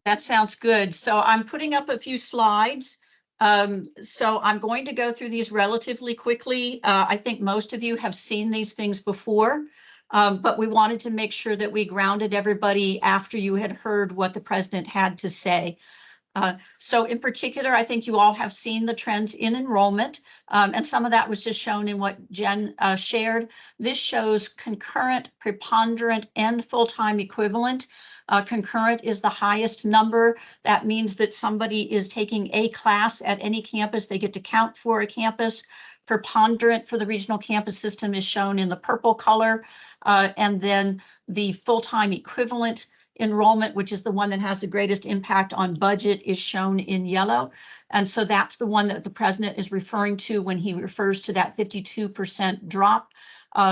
That sounds good. So I'm putting up a few slides. So I'm going to go through these relatively quickly. I think most of you have seen these things before, but we wanted to make sure that we grounded everybody after you had heard what the president had to say. So in particular, I think you all have seen the trends in enrollment, and some of that was just shown in what Jen shared. This shows concurrent, preponderant, and full-time equivalent. Concurrent is the highest number. That means that somebody is taking a class at any campus. They get to count for a campus. Preponderant for the regional campus system is shown in the purple color, and then the full-time equivalent enrollment, which is the one that has the greatest impact on budget, is shown in yellow. And so that's the one that the president is referring to when he refers to that 52% drop.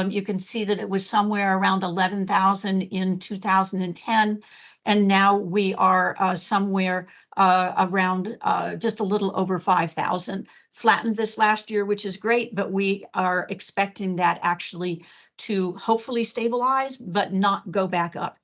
You can see that it was somewhere around 11,000 in 2010. And now we are somewhere around just a little over 5,000. Flattened this last year, which is great, but we are expecting that actually to hopefully stabilize, but not go back up.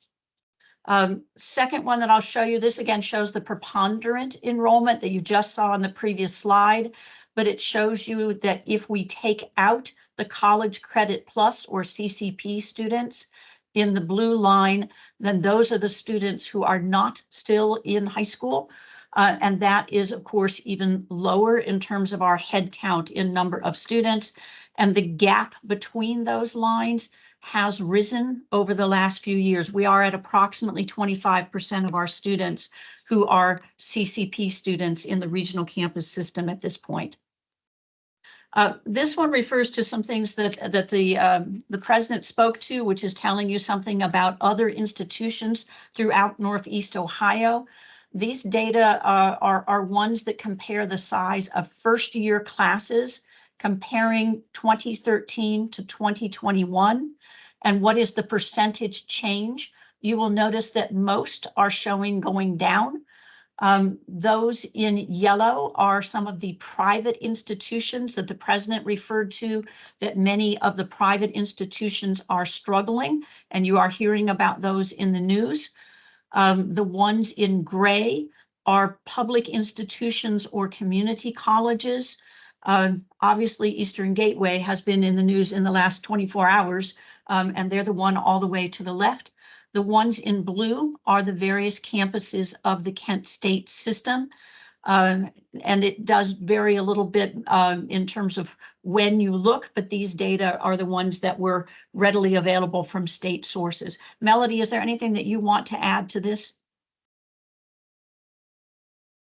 Second one that I'll show you, this again shows the preponderant enrollment that you just saw on the previous slide, but it shows you that if we take out the College Credit Plus or CCP students in the blue line, then those are the students who are not still in high school. And that is, of course, even lower in terms of our head count in number of students. And the gap between those lines has risen over the last few years. We are at approximately 25% of our students who are CCP students in the regional campus system at this point. This one refers to some things that the president spoke to, which is telling you something about other institutions throughout Northeast Ohio. These data are ones that compare the size of first-year classes comparing 2013 to 2021. And what is the percentage change? You will notice that most are showing going down. Those in yellow are some of the private institutions that the president referred to, that many of the private institutions are struggling, and you are hearing about those in the news. The ones in gray are public institutions or community colleges. Obviously, Eastern Gateway has been in the news in the last 24 hours, and they're the one all the way to the left. The ones in blue are the various campuses of the Kent State system. And it does vary a little bit in terms of when you look, but these data are the ones that were readily available from state sources. Melody, is there anything that you want to add to this?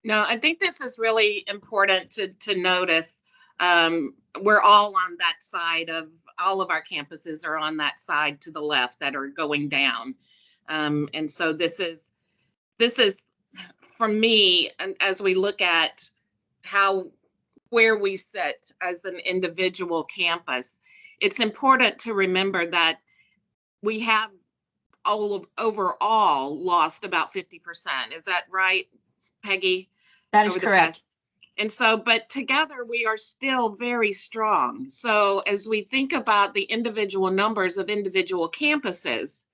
No, I think this is really important to notice. We're all on that side of, all of our campuses are on that side to the left that are going down. And so this is for me, and as we look at where we sit as an individual campus, it's important to remember that we have overall lost about 50%. Is that right, Peggy? That is correct. And so, but together we are still very strong. So as we think about the individual numbers of individual campuses,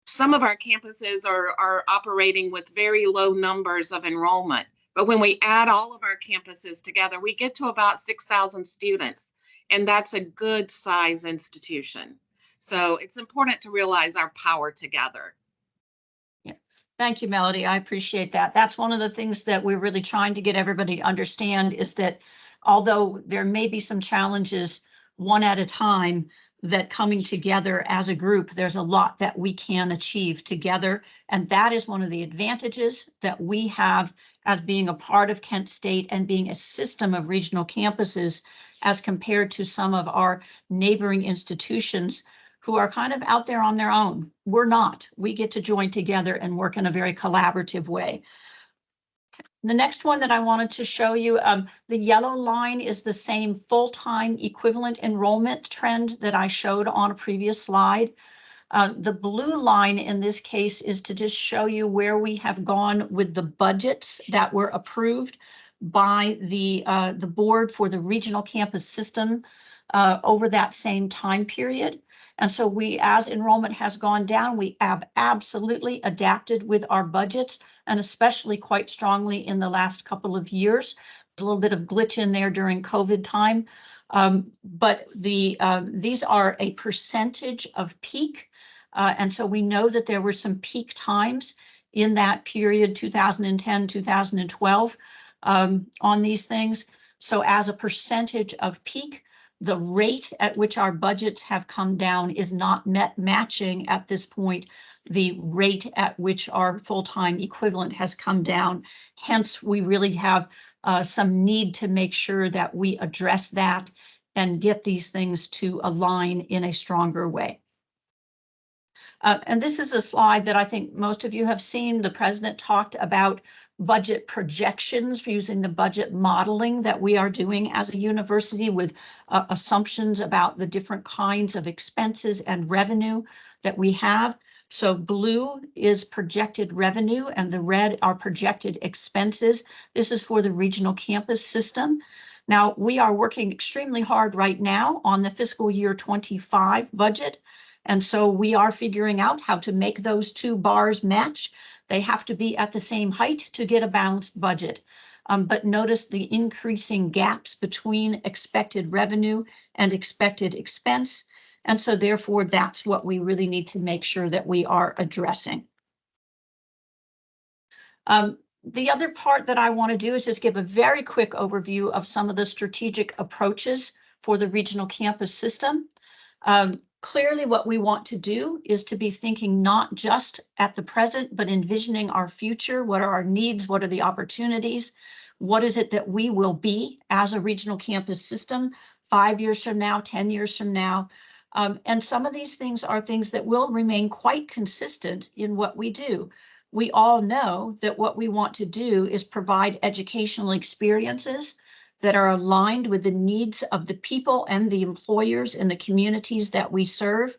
some of our campuses are operating with very low numbers of enrollment. But when we add all of our campuses together, we get to about 6,000 students, and that's a good size institution. So it's important to realize our power together. Yeah. Thank you, Melody. I appreciate that. That's one of the things that we're really trying to get everybody to understand, is that although there may be some challenges one at a time, that coming together as a group, there's a lot that we can achieve together. And that is one of the advantages that we have as being a part of Kent State and being a system of regional campuses, as compared to some of our neighboring institutions who are kind of out there on their own. We're not. We get to join together and work in a very collaborative way. The next one that I wanted to show you, the yellow line is the same full-time equivalent enrollment trend that I showed on a previous slide. The blue line in this case is to just show you where we have gone with the budgets that were approved by the board for the regional campus system over that same time period. And so we, as enrollment has gone down, we have absolutely adapted with our budgets, and especially quite strongly in the last couple of years. A little bit of glitch in there during COVID time. But these are a percentage of peak. And so we know that there were some peak times in that period, 2010, 2012, on these things. So as a percentage of peak, the rate at which our budgets have come down is not matching at this point the rate at which our full-time equivalent has come down. Hence, we really have some need to make sure that we address that and get these things to align in a stronger way. And this is a slide that I think most of you have seen. The president talked about budget projections using the budget modeling that we are doing as a university, with assumptions about the different kinds of expenses and revenue that we have. So blue is projected revenue and the red are projected expenses. This is for the regional campus system. Now, we are working extremely hard right now on the fiscal year 25 budget. And so we are figuring out how to make those two bars match. They have to be at the same height to get a balanced budget. But notice the increasing gaps between expected revenue and expected expense. And so therefore, that's what we really need to make sure that we are addressing. The other part that I want to do is just give a very quick overview of some of the strategic approaches for the regional campus system. Clearly, what we want to do is to be thinking not just at the present, but envisioning our future. What are our needs? What are the opportunities? What is it that we will be as a regional campus system 5 years from now, 10 years from now? And some of these things are things that will remain quite consistent in what we do. We all know that what we want to do is provide educational experiences that are aligned with the needs of the people and the employers in the communities that we serve.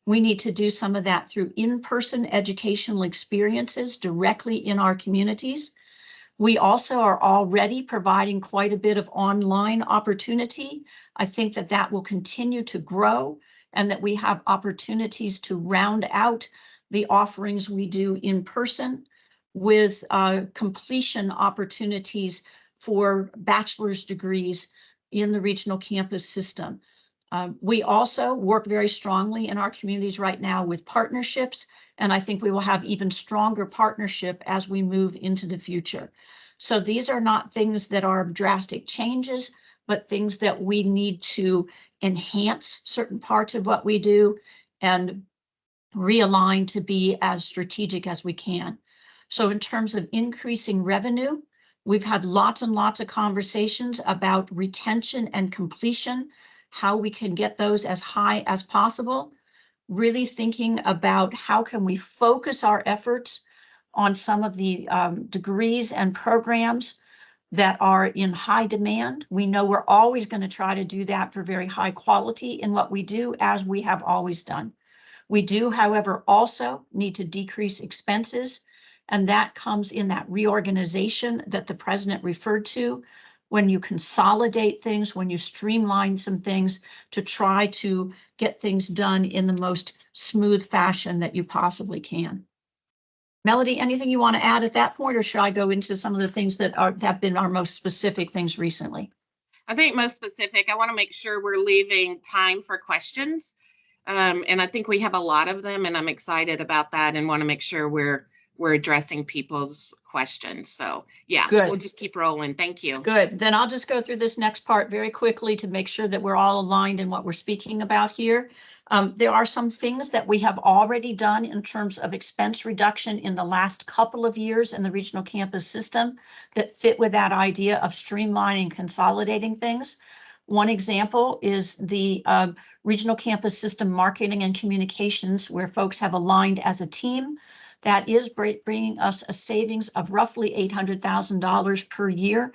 We need to do some of that through in-person educational experiences directly in our communities. We also are already providing quite a bit of online opportunity. I think that that will continue to grow and that we have opportunities to round out the offerings we do in person with completion opportunities for bachelor's degrees in the regional campus system. We also work very strongly in our communities right now with partnerships, and I think we will have even stronger partnership as we move into the future. So these are not things that are drastic changes, but things that we need to enhance certain parts of what we do and realign to be as strategic as we can. So in terms of increasing revenue, we've had lots and lots of conversations about retention and completion, how we can get those as high as possible, really thinking about how can we focus our efforts on some of the degrees and programs that are in high demand. We know we're always going to try to do that for very high quality in what we do, as we have always done. We do, however, also need to decrease expenses, and that comes in that reorganization that the president referred to, when you consolidate things, when you streamline some things to try to get things done in the most smooth fashion that you possibly can. Melody, anything you want to add at that point, or should I go into some of the things that have been our most specific things recently? I think most specific, I want to make sure we're leaving time for questions. And I think we have a lot of them, and I'm excited about that and want to make sure we're addressing people's questions. So yeah, Good. We'll just keep rolling. Thank you. Good. Then I'll just go through this next part very quickly to make sure that we're all aligned in what we're speaking about here. There are some things that we have already done in terms of expense reduction in the last couple of years in the regional campus system that fit with that idea of streamlining, consolidating things. One example is the regional campus system marketing and communications, where folks have aligned as a team. That is bringing us a savings of roughly $800,000 per year,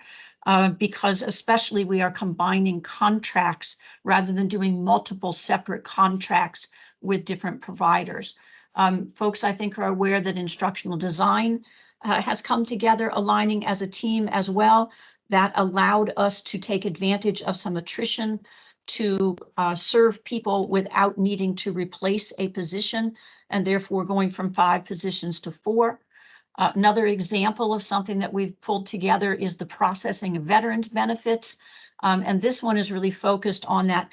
because especially we are combining contracts rather than doing multiple separate contracts with different providers. Folks, I think, are aware that instructional design has come together, aligning as a team as well. That allowed us to take advantage of some attrition to serve people without needing to replace a position, and therefore going from 5 positions to 4. Another example of something that we've pulled together is the processing of veterans benefits. And this one is really focused on that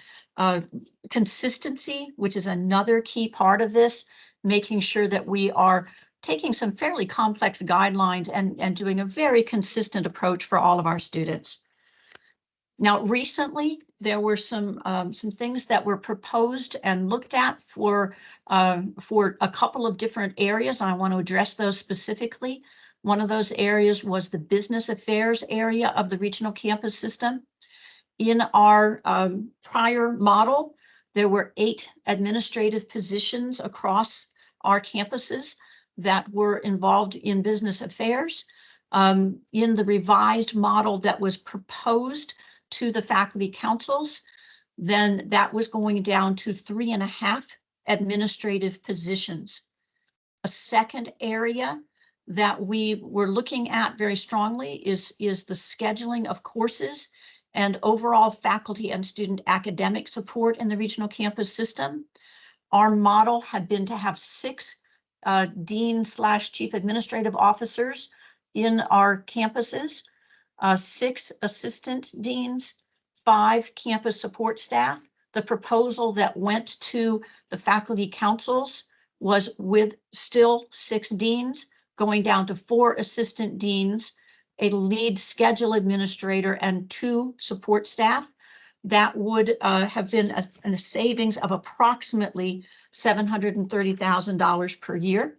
consistency, which is another key part of this, making sure that we are taking some fairly complex guidelines and doing a very consistent approach for all of our students. Now, recently, there were some things that were proposed and looked at for a couple of different areas. I want to address those specifically. One of those areas was the business affairs area of the regional campus system. In our prior model, there were 8 administrative positions across our campuses that were involved in business affairs. In the revised model that was proposed to the faculty councils, then that was going down to 3.5 administrative positions. A second area that we were looking at very strongly is the scheduling of courses and overall faculty and student academic support in the regional campus system. Our model had been to have 6 dean/chief administrative officers in our campuses, 6 assistant deans, 5 campus support staff. The proposal that went to the faculty councils was with still 6 deans, going down to 4 assistant deans, a lead schedule administrator, and 2 support staff. That would have been a savings of approximately $730,000 per year.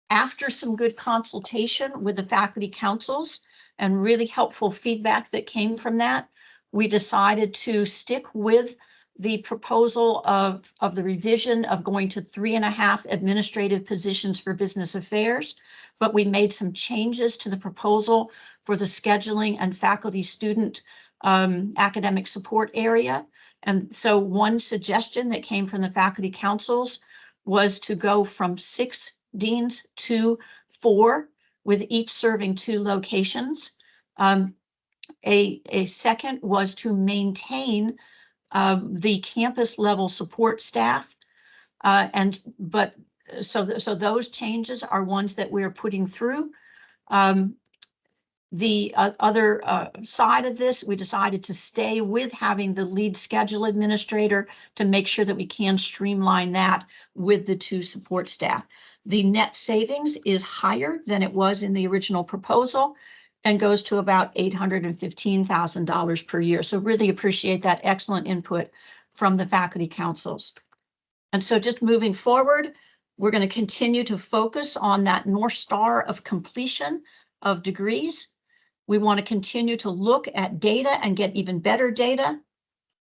After some good consultation with the faculty councils and really helpful feedback that came from that, we decided to stick with the proposal of the revision of going to 3.5 administrative positions for business affairs, but we made some changes to the proposal for the scheduling and faculty student academic support area. And so one suggestion that came from the faculty councils was to go from 6 deans to 4, with each serving 2 locations. A second was to maintain the campus level support staff. So those changes are ones that we're putting through. The other side of this, we decided to stay with having the lead schedule administrator to make sure that we can streamline that with the 2 support staff. The net savings is higher than it was in the original proposal. and goes to about $815,000 per year. So really appreciate that excellent input from the faculty councils. And so just moving forward, we're going to continue to focus on that North Star of completion of degrees. We want to continue to look at data and get even better data.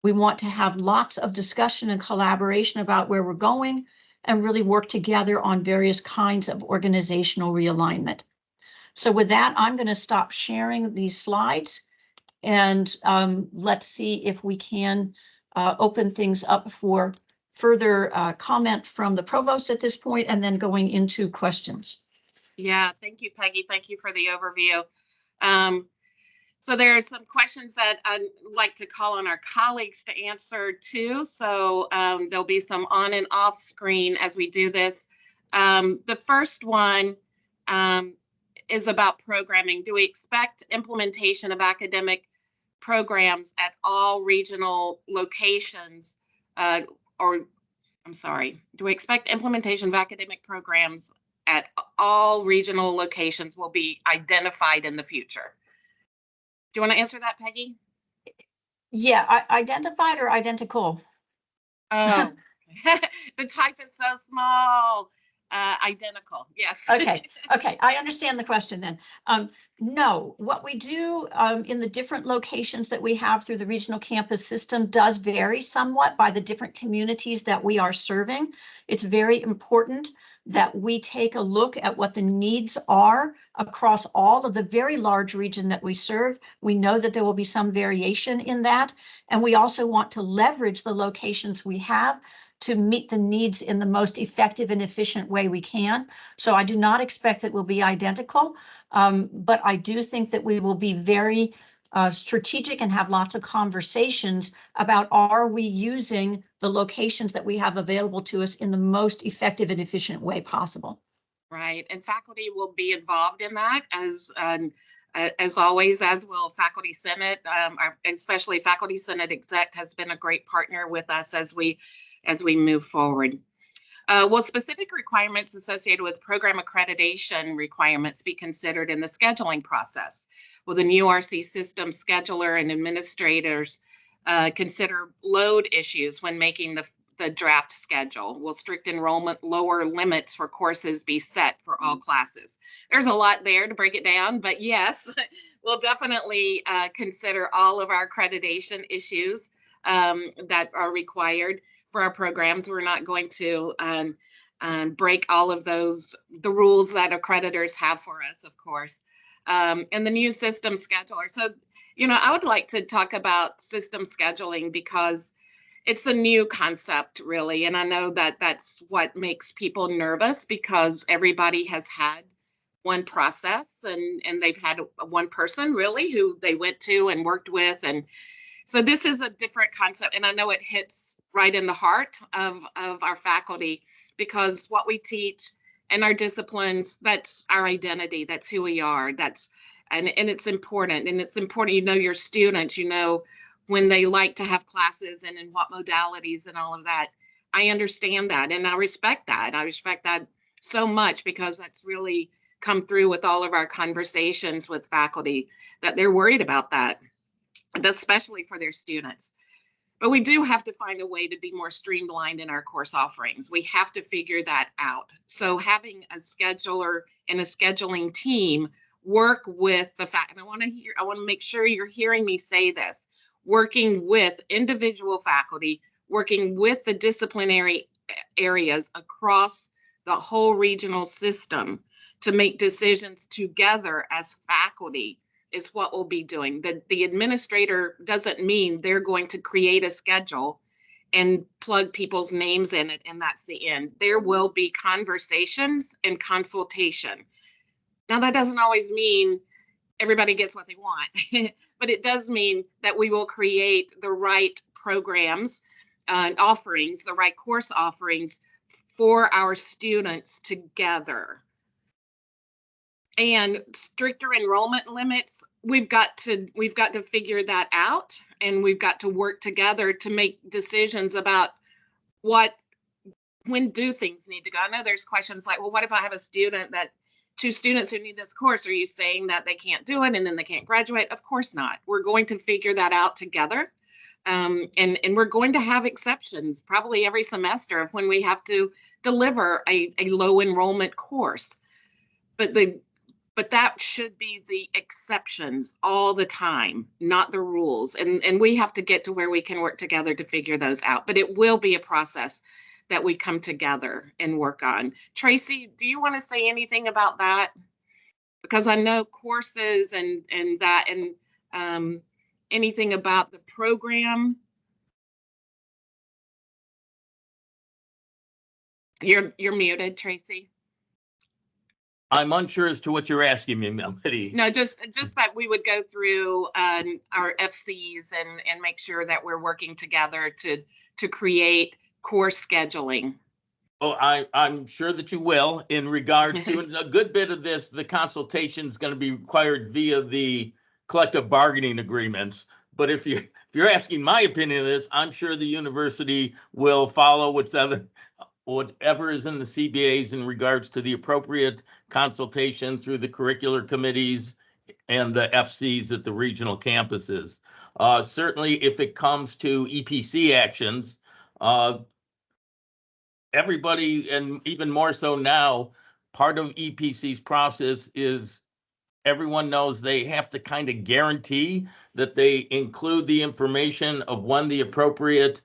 We want to have lots of discussion and collaboration about where we're going and really work together on various kinds of organizational realignment. So with that, I'm going to stop sharing these slides and let's see if we can open things up for further comment from the provost at this point and then going into questions. Yeah, thank you, Peggy. Thank you for the overview. So there are some questions that I'd like to call on our colleagues to answer too. So there'll be some on and off screen as we do this. The first one is about programming. Do we expect implementation of academic programs at all regional locations? Do we expect implementation of academic programs at all regional locations will be identified in the future? Do you want to answer that, Peggy? Yeah, identified or identical? Oh, the type is so small. Identical, yes. Okay, I understand the question then. No, what we do in the different locations that we have through the regional campus system does vary somewhat by the different communities that we are serving. It's very important that we take a look at what the needs are across all of the very large region that we serve. We know that there will be some variation in that, and we also want to leverage the locations we have to meet the needs in the most effective and efficient way we can. So I do not expect that we'll be identical, but I do think that we will be very strategic and have lots of conversations about, are we using the locations that we have available to us in the most effective and efficient way possible? Right, and faculty will be involved in that as always, as will Faculty Senate, especially Faculty Senate Exec has been a great partner with us as we move forward. Will specific requirements associated with program accreditation requirements be considered in the scheduling process? Will the new RC system scheduler and administrators consider load issues when making the draft schedule? Will strict enrollment lower limits for courses be set for all classes? There's a lot there to break it down, but yes, we'll definitely consider all of our accreditation issues that are required for our programs. We're not going to break all of the rules that accreditors have for us, of course. And the new system scheduler. So, I would like to talk about system scheduling because it's a new concept, really. And I know that that's what makes people nervous because everybody has had one process and they've had one person really who they went to and worked with. And so this is a different concept. And I know it hits right in the heart of our faculty because what we teach and our disciplines, that's our identity. That's who we are. And it's important. And it's important, your students, when they like to have classes and in what modalities and all of that. I understand that and I respect that. I respect that so much because that's really come through with all of our conversations with faculty that they're worried about that, especially for their students. But we do have to find a way to be more streamlined in our course offerings. We have to figure that out. So having a scheduler and a scheduling team work with the and I want to make sure you're hearing me say this, working with individual faculty, working with the disciplinary areas across the whole regional system to make decisions together as faculty is what we'll be doing. The administrator doesn't mean they're going to create a schedule and plug people's names in it, and that's the end. There will be conversations and consultation. Now, that doesn't always mean everybody gets what they want, but it does mean that we will create the right programs and offerings, the right course offerings for our students together. And stricter enrollment limits, we've got to figure that out, and we've got to work together to make decisions about when do things need to go. I know there's questions like, well, what if I have a student that to students who need this course, are you saying that they can't do it and then they can't graduate? Of course not. We're going to figure that out together. And we're going to have exceptions probably every semester of when we have to deliver a low enrollment course. But that should be the exceptions all the time, not the rules. And we have to get to where we can work together to figure those out. But it will be a process that we come together and work on. Tracy, do you want to say anything about that? Because I know courses and that and anything about the program. You're muted, Tracy. I'm unsure as to what you're asking me, Melody. No, just that we would go through our FCs and make sure that we're working together to create course scheduling. Oh, I'm sure that you will. In regards to a good bit of this, the consultation is going to be required via the collective bargaining agreements. But if you're asking my opinion of this, I'm sure the university will follow whatever is in the CBAs in regards to the appropriate consultation through the curricular committees and the FCs at the regional campuses. Certainly, if it comes to EPC actions, everybody, and even more so now, part of EPC's process is everyone knows they have to kind of guarantee that they include the information of when the appropriate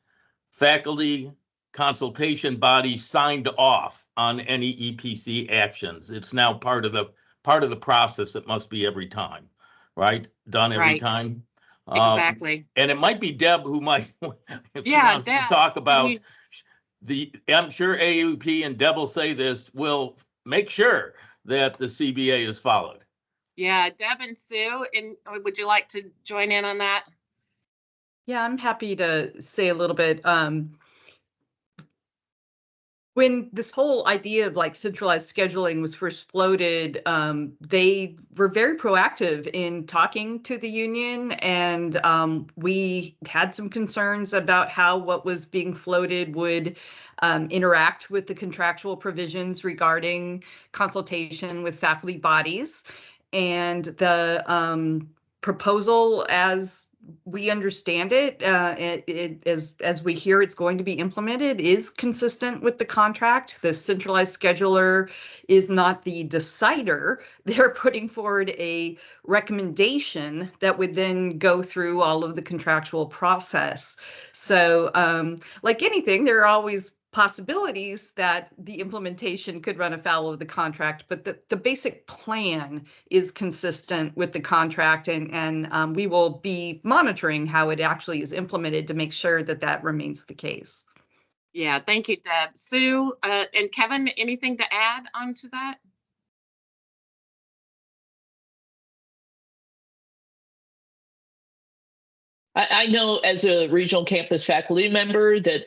faculty consultation body signed off on any EPC actions. It's now part of the process. It must be every time, right? Done every Right. time. Exactly. And it might be Deb who might, if she Yeah, wants Deb, to talk about you- I'm sure AUP and Deb will say this, will make sure that the CBA is followed. Yeah, Deb and Sue, and would you like to join in on that? Yeah, I'm happy to say a little bit. When this whole idea of like centralized scheduling was first floated, they were very proactive in talking to the union, and we had some concerns about how what was being floated would interact with the contractual provisions regarding consultation with faculty bodies. And the proposal, as we understand it, as we hear it's going to be implemented, is consistent with the contract. The centralized scheduler is not the decider. They're putting forward a recommendation that would then go through all of the contractual process. So like anything, there are always possibilities that the implementation could run afoul of the contract, but the basic plan is consistent with the contract, and we will be monitoring how it actually is implemented to make sure that that remains the case. Yeah, thank you, Deb. Sue and Kevin, anything to add on to that? I know as a regional campus faculty member that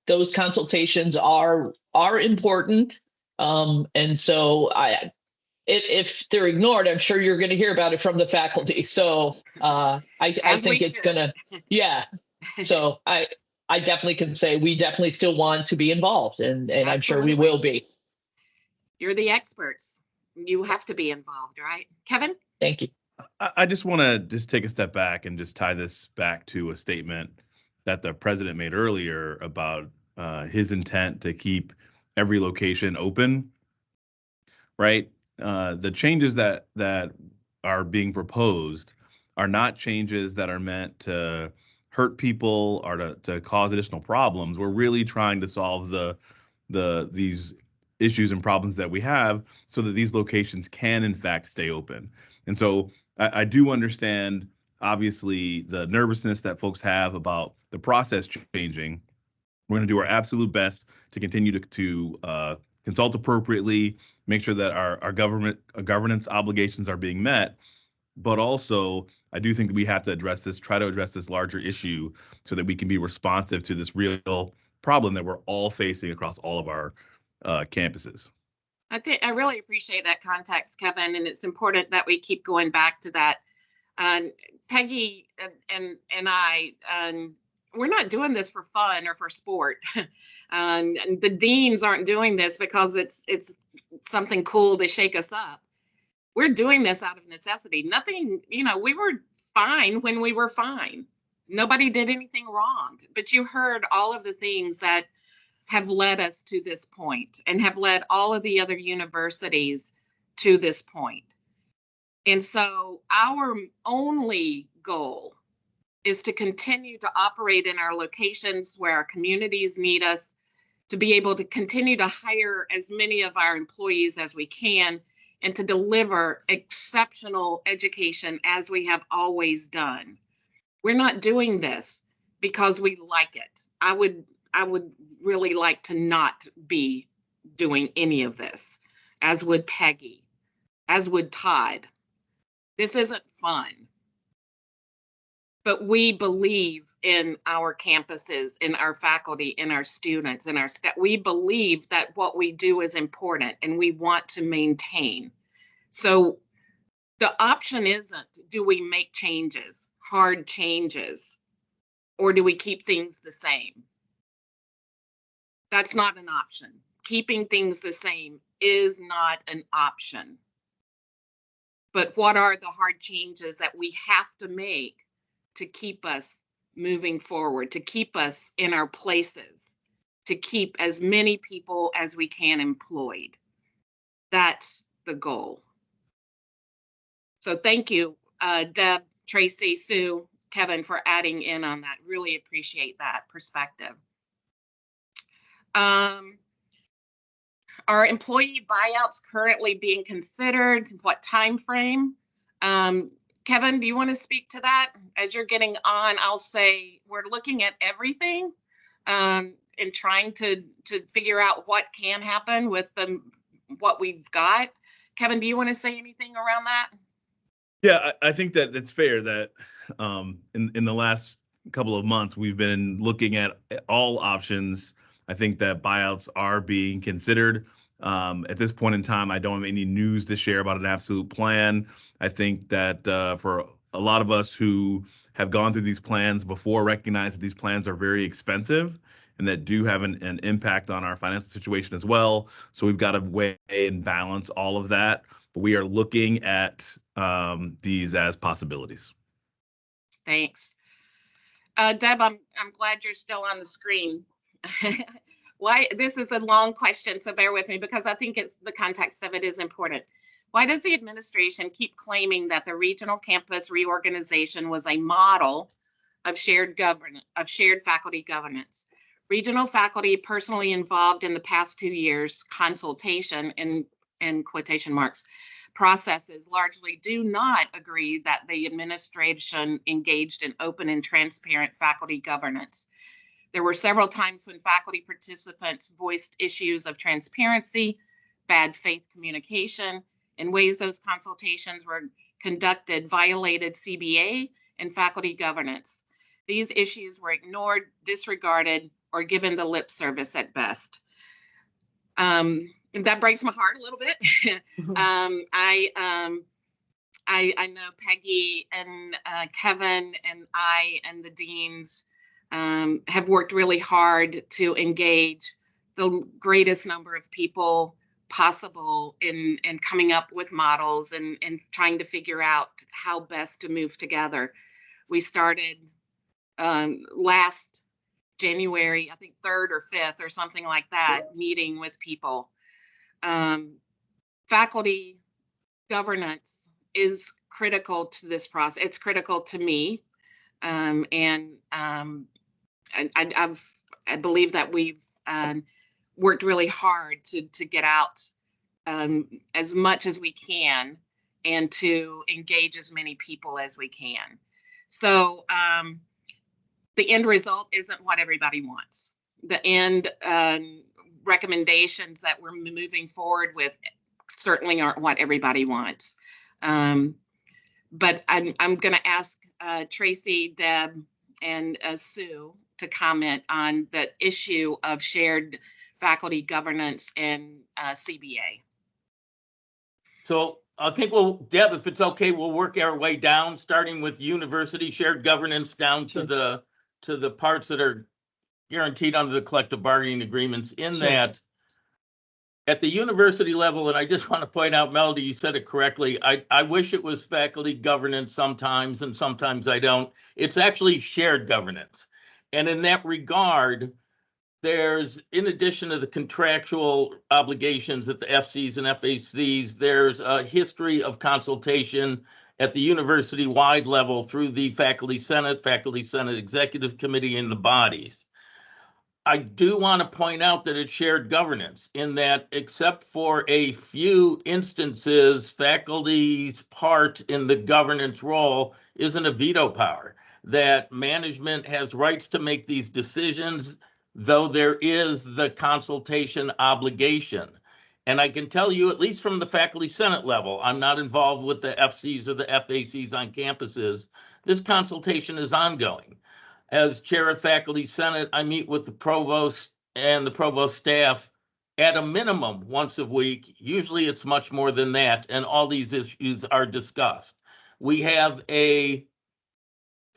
those consultations are important. And so if they're ignored, I'm sure you're going to hear about it from the faculty. So I think it's going to, yeah. So I definitely can say we definitely still want to be involved, and I'm sure we will be. You're the experts. You have to be involved, right? Kevin? Thank you. I just want to just take a step back and just tie this back to a statement that the president made earlier about his intent to keep every location open, right? The changes that are being proposed are not changes that are meant to hurt people or to cause additional problems. We're really trying to solve these issues and problems that we have so that these locations can in fact stay open. And so I do understand, obviously, the nervousness that folks have about the process changing. We're going to do our absolute best to continue to consult appropriately, make sure that our governance obligations are being met. But also, I do think that we have to try to address this larger issue so that we can be responsive to this real problem that we're all facing across all of our campuses. I really appreciate that context, Kevin, and it's important that we keep going back to that. Peggy and I we're not doing this for fun or for sport. And the deans aren't doing this because it's something cool to shake us up. We're doing this out of necessity. Nothing, we were fine when we were fine. Nobody did anything wrong. But you heard all of the things that have led us to this point and have led all of the other universities to this point. And so our only goal is to continue to operate in our locations where our communities need us, to be able to continue to hire as many of our employees as we can, and to deliver exceptional education as we have always done. We're not doing this because we like it. I would really like to not be doing any of this, as would Peggy, as would Todd. This isn't fun. But we believe in our campuses, in our faculty, in our students, in our staff. We believe that what we do is important and we want to maintain. So the option isn't, do we make changes, hard changes, or do we keep things the same? That's not an option. Keeping things the same is not an option. But what are the hard changes that we have to make to keep us moving forward, to keep us in our places, to keep as many people as we can employed? That's the goal. So thank you, Deb, Tracy, Sue, Kevin, for adding in on that. Really appreciate that perspective. Are employee buyouts currently being considered? What time frame? Kevin, do you want to speak to that? As you're getting on, I'll say we're looking at everything and trying to figure out what can happen with what we've got. Kevin, do you want to say anything around that? Yeah, I think that it's fair that in the last couple of months, we've been looking at all options. I think that buyouts are being considered. At this point in time, I don't have any news to share about an absolute plan. I think that for a lot of us who have gone through these plans before, recognize that these plans are very expensive and that do have an impact on our financial situation as well. So we've got to weigh and balance all of that. But we are looking at these as possibilities. Thanks. Deb, I'm glad you're still on the screen. Why, this is a long question, so bear with me because I think it's the context of it is important. Why does the administration keep claiming that the regional campus reorganization was a model of shared faculty governance? Regional faculty personally involved in the past 2 years consultation in quotation marks processes largely do not agree that the administration engaged in open and transparent faculty governance. There were several times when faculty participants voiced issues of transparency, bad faith communication, and ways those consultations were conducted violated CBA and faculty governance. These issues were ignored, disregarded, or given the lip service at best. That breaks my heart a little bit. I know Peggy and Kevin and I and the deans have worked really hard to engage the greatest number of people possible in coming up with models and trying to figure out how best to move together. We started last January, I think 3rd or 5th or something like that, meeting with people. Faculty governance is critical to this process. It's critical to me. I believe that we've worked really hard to get out as much as we can and to engage as many people as we can. So the end result isn't what everybody wants. The end recommendations that we're moving forward with certainly aren't what everybody wants. But I'm going to ask Tracy, Deb, and Sue to comment on the issue of shared faculty governance and CBA. So I think Deb, if it's okay, we'll work our way down, starting with university shared governance down to the to the parts that are guaranteed under the collective bargaining agreements in Sure. that at the university level, and I just want to point out, Melody, you said it correctly. I wish it was faculty governance sometimes, and sometimes I don't. It's actually shared governance. And in that regard, there's, in addition to the contractual obligations at the FCs and FACs, there's a history of consultation at the university-wide level through the Faculty Senate Executive Committee, and the bodies. I do want to point out that it's shared governance in that, except for a few instances, faculty's part in the governance role isn't a veto power, that management has rights to make these decisions, though there is the consultation obligation. And I can tell you, at least from the Faculty Senate level, I'm not involved with the FCs or the FACs on campuses, this consultation is ongoing. As chair of Faculty Senate, I meet with the provost and the provost staff at a minimum once a week. Usually it's much more than that, and all these issues are discussed. We have a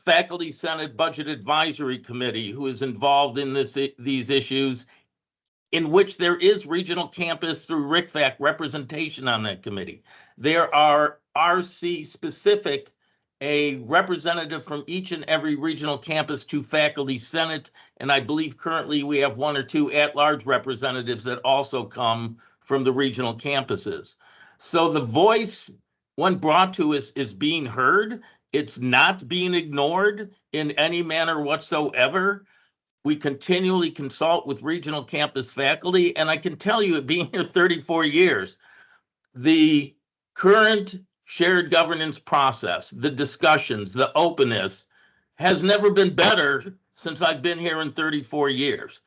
Faculty Senate Budget Advisory Committee who is involved in these issues, in which there is regional campus through RICFAC representation on that committee. There are RC specific, a representative from each and every regional campus to Faculty Senate, and I believe currently we have 1 or 2 at-large representatives that also come from the regional campuses. So the voice, when brought to us, is being heard. It's not being ignored in any manner whatsoever. We continually consult with regional campus faculty, and I can tell you, being here 34 years, the current shared governance process, the discussions, the openness has never been better since I've been here in 34 years.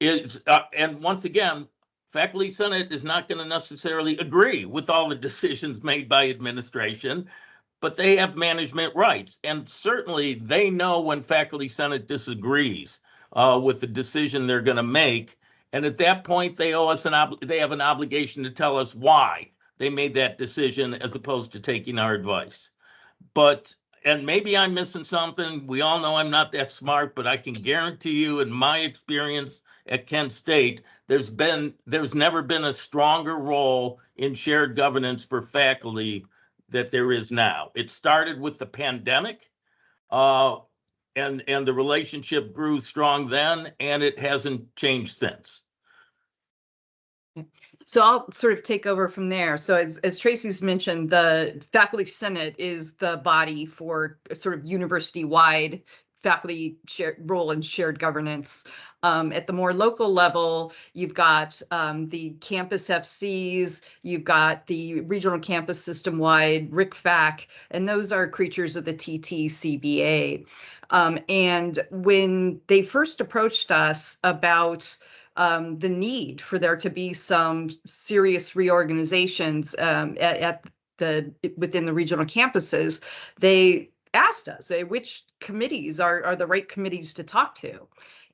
And once again, Faculty Senate is not going to necessarily agree with all the decisions made by administration, but they have management rights. And certainly they know when Faculty Senate disagrees with the decision they're going to make. And at that point, they owe us they have an obligation to tell us why they made that decision, as opposed to taking our advice. But, and maybe I'm missing something. We all know I'm not that smart, but I can guarantee you, in my experience at Kent State, there's never been a stronger role in shared governance for faculty that there is now. It started with the pandemic, and the relationship grew strong then, and it hasn't changed since. So I'll sort of take over from there. So as Tracy's mentioned, the Faculty Senate is the body for sort of university-wide faculty role in shared governance. At the more local level, you've got the campus FCs, you've got the regional campus system-wide RICFAC, and those are creatures of the TTCBA. And when they first approached us about the need for there to be some serious reorganizations within the regional campuses, they asked us, which committees are the right committees to talk to?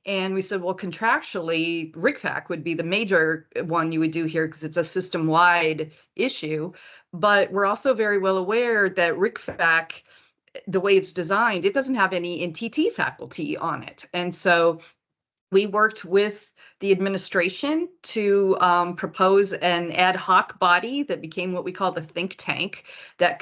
And we said, well, contractually, RICFAC would be the major one you would do here because it's a system-wide issue. But we're also very well aware that RICFAC, the way it's designed, it doesn't have any NTT faculty on it. And so we worked with the administration to propose an ad hoc body that became what we call the think tank, that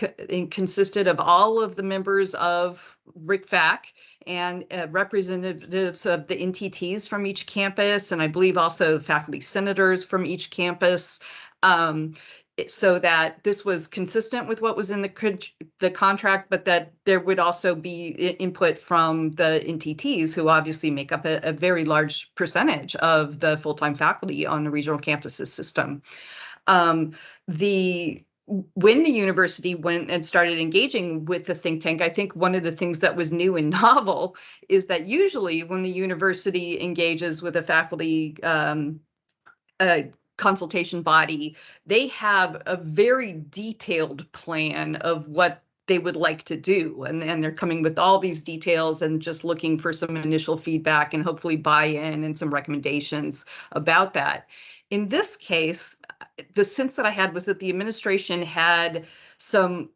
consisted of all of the members of RICFAC and representatives of the NTTs from each campus, and I believe also faculty senators from each campus, so that this was consistent with what was in the contract, but that there would also be input from the NTTs, who obviously make up a very large percentage of the full-time faculty on the regional campuses system. When the university went and started engaging with the think tank, I think one of the things that was new and novel is that usually when the university engages with a faculty consultation body, they have a very detailed plan of what they would like to do. And they're coming with all these details and just looking for some initial feedback and hopefully buy-in and some recommendations about that. In this case, the sense that I had was that the administration had some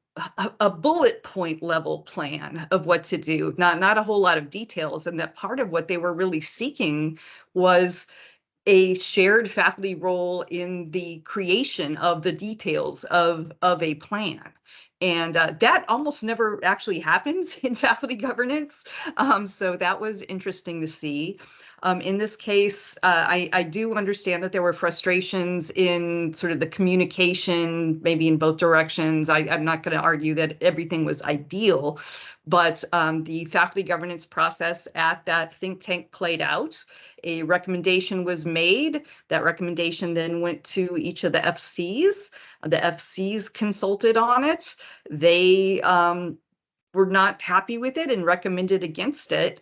a bullet point level plan of what to do, not a whole lot of details. And that part of what they were really seeking was a shared faculty role in the creation of the details of a plan. And that almost never actually happens in faculty governance. So that was interesting to see. In this case, I do understand that there were frustrations in sort of the communication, maybe in both directions. I'm not going to argue that everything was ideal, but the faculty governance process at that think tank played out. A recommendation was made. That recommendation then went to each of the FCs. The FCs consulted on it. They were not happy with it and recommended against it.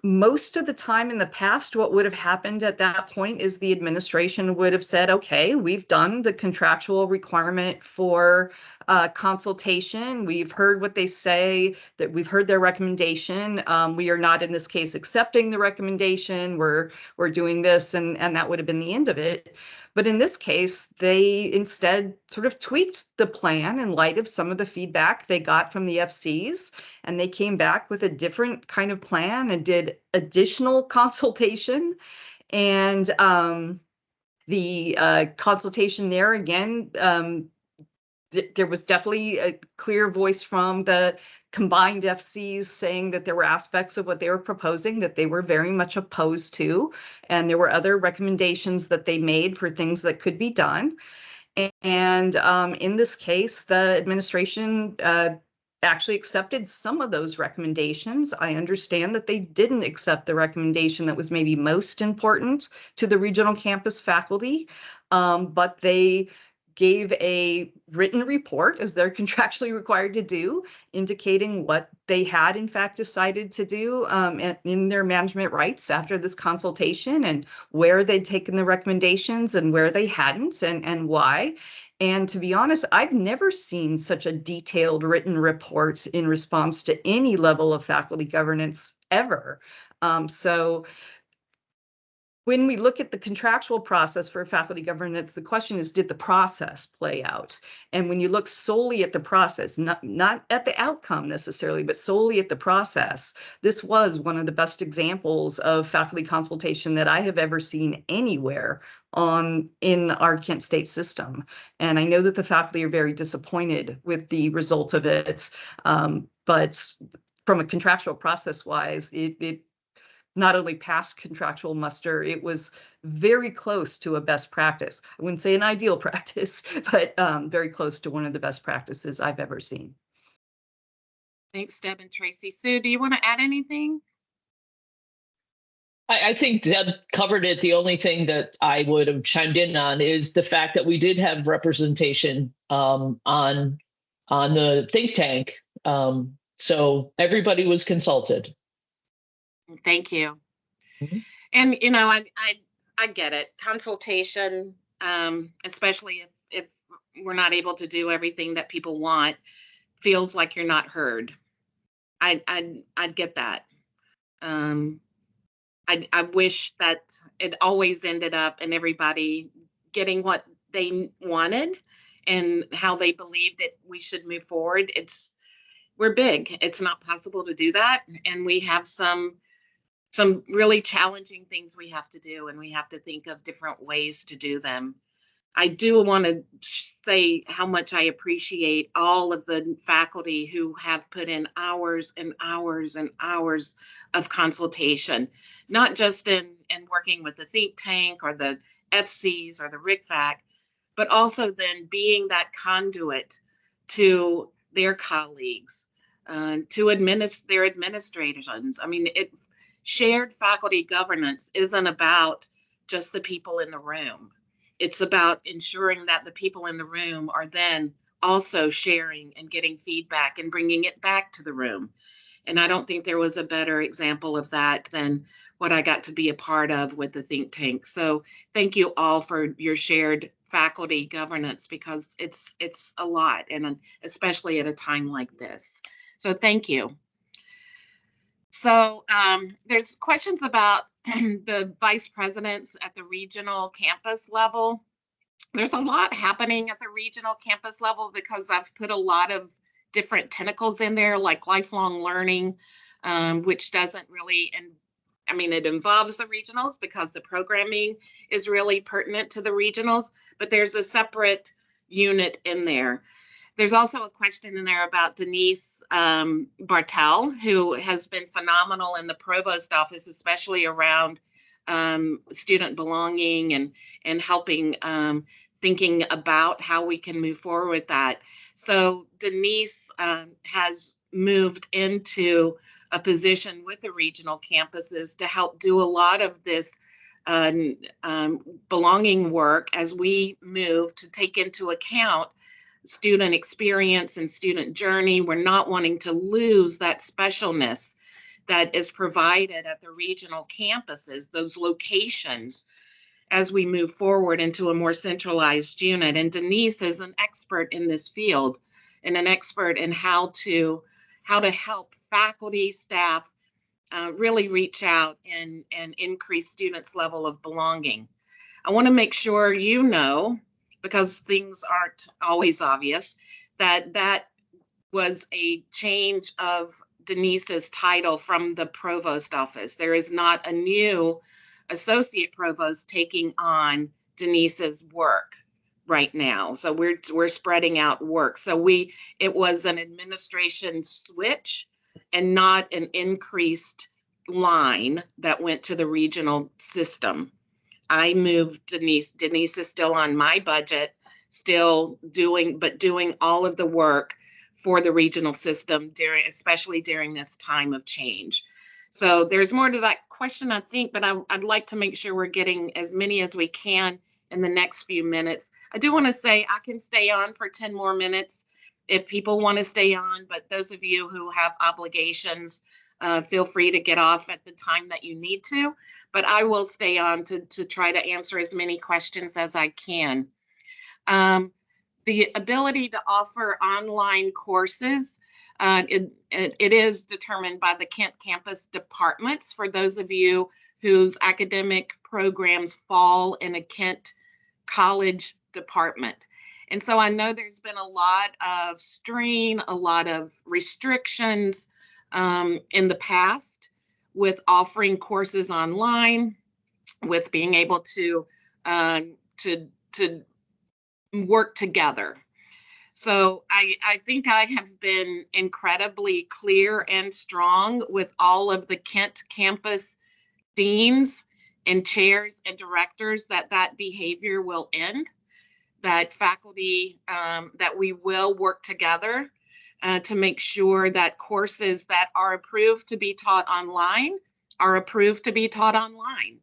Most of the time in the past, what would have happened at that point is the administration would have said, okay, we've done the contractual requirement for consultation. We've heard what they say, that we've heard their recommendation. We are not in this case accepting the recommendation. We're doing this, and that would have been the end of it. But in this case, they instead sort of tweaked the plan in light of some of the feedback they got from the FCs, and they came back with a different kind of plan and did additional consultation. And the consultation there, again, there was definitely a clear voice from the combined FCs saying that there were aspects of what they were proposing that they were very much opposed to. And there were other recommendations that they made for things that could be done. And in this case, the administration actually accepted some of those recommendations. I understand that they didn't accept the recommendation that was maybe most important to the regional campus faculty, but they gave a written report, as they're contractually required to do, indicating what they had in fact decided to do in their management rights after this consultation, and where they'd taken the recommendations and where they hadn't, and why. And to be honest, I've never seen such a detailed written report in response to any level of faculty governance ever. So when we look at the contractual process for faculty governance, the question is, did the process play out? And when you look solely at the process, not at the outcome necessarily, but solely at the process, this was one of the best examples of faculty consultation that I have ever seen anywhere in our Kent State system. And I know that the faculty are very disappointed with the result of it, but from a contractual process wise, it not only passed contractual muster, it was very close to a best practice. I wouldn't say an ideal practice, but very close to one of the best practices I've ever seen. Thanks, Deb and Tracy. Sue, do you want to add anything? I think Deb covered it. The only thing that I would have chimed in on is the fact that we did have representation on the think tank. So everybody was consulted. Thank you. Mm-hmm. And you know, I get it. Consultation, especially if we're not able to do everything that people want, feels like you're not heard. I'd get that. I wish that it always ended up in everybody getting what they wanted and how they believed that we should move forward. We're big. It's not possible to do that, and we have some really challenging things we have to do, and we have to think of different ways to do them. I do want to say how much I appreciate all of the faculty who have put in hours and hours and hours of consultation, not just in working with the think tank or the FCs or the RICFAC, but also then being that conduit to their colleagues, to their administrations. I mean, shared faculty governance isn't about just the people in the room. It's about ensuring that the people in the room are then also sharing and getting feedback and bringing it back to the room. And I don't think there was a better example of that than what I got to be a part of with the think tank. So thank you all for your shared faculty governance, because it's a lot, and especially at a time like this. So thank you. So there's questions about the vice presidents at the regional campus level. There's a lot happening at the regional campus level because I've put a lot of different tentacles in there, like lifelong learning, which doesn't really, and I mean, it involves the regionals because the programming is really pertinent to the regionals, but there's a separate unit in there. There's also a question in there about Denise Bartel, who has been phenomenal in the provost office, especially around student belonging and helping thinking about how we can move forward with that. So Denise has moved into a position with the regional campuses to help do a lot of this belonging work as we move to take into account student experience and student journey. We're not wanting to lose that specialness that is provided at the regional campuses, those locations, as we move forward into a more centralized unit. And Denise is an expert in this field and an expert in how to help faculty, staff really reach out and increase students' level of belonging. I want to make sure you know, because things aren't always obvious, that was a change of Denise's title from the provost office. There is not a new associate provost taking on Denise's work right now. So we're spreading out work. So it was an administration switch and not an increased line that went to the regional system. I moved Denise. Denise is still on my budget, still doing all of the work for the regional system especially during this time of change. So there's more to that question, I think, but I'd like to make sure we're getting as many as we can in the next few minutes. I do want to say I can stay on for 10 more minutes if people want to stay on, but those of you who have obligations, feel free to get off at the time that you need to, but I will stay on to try to answer as many questions as I can. The ability to offer online courses, it is determined by the Kent campus departments for those of you whose academic programs fall in a Kent college department. And so I know there's been a lot of strain, a lot of restrictions in the past with offering courses online, with being able to work together. So I think I have been incredibly clear and strong with all of the Kent campus deans and chairs and directors that behavior will end, that faculty, that we will work together to make sure that courses that are approved to be taught online are approved to be taught online.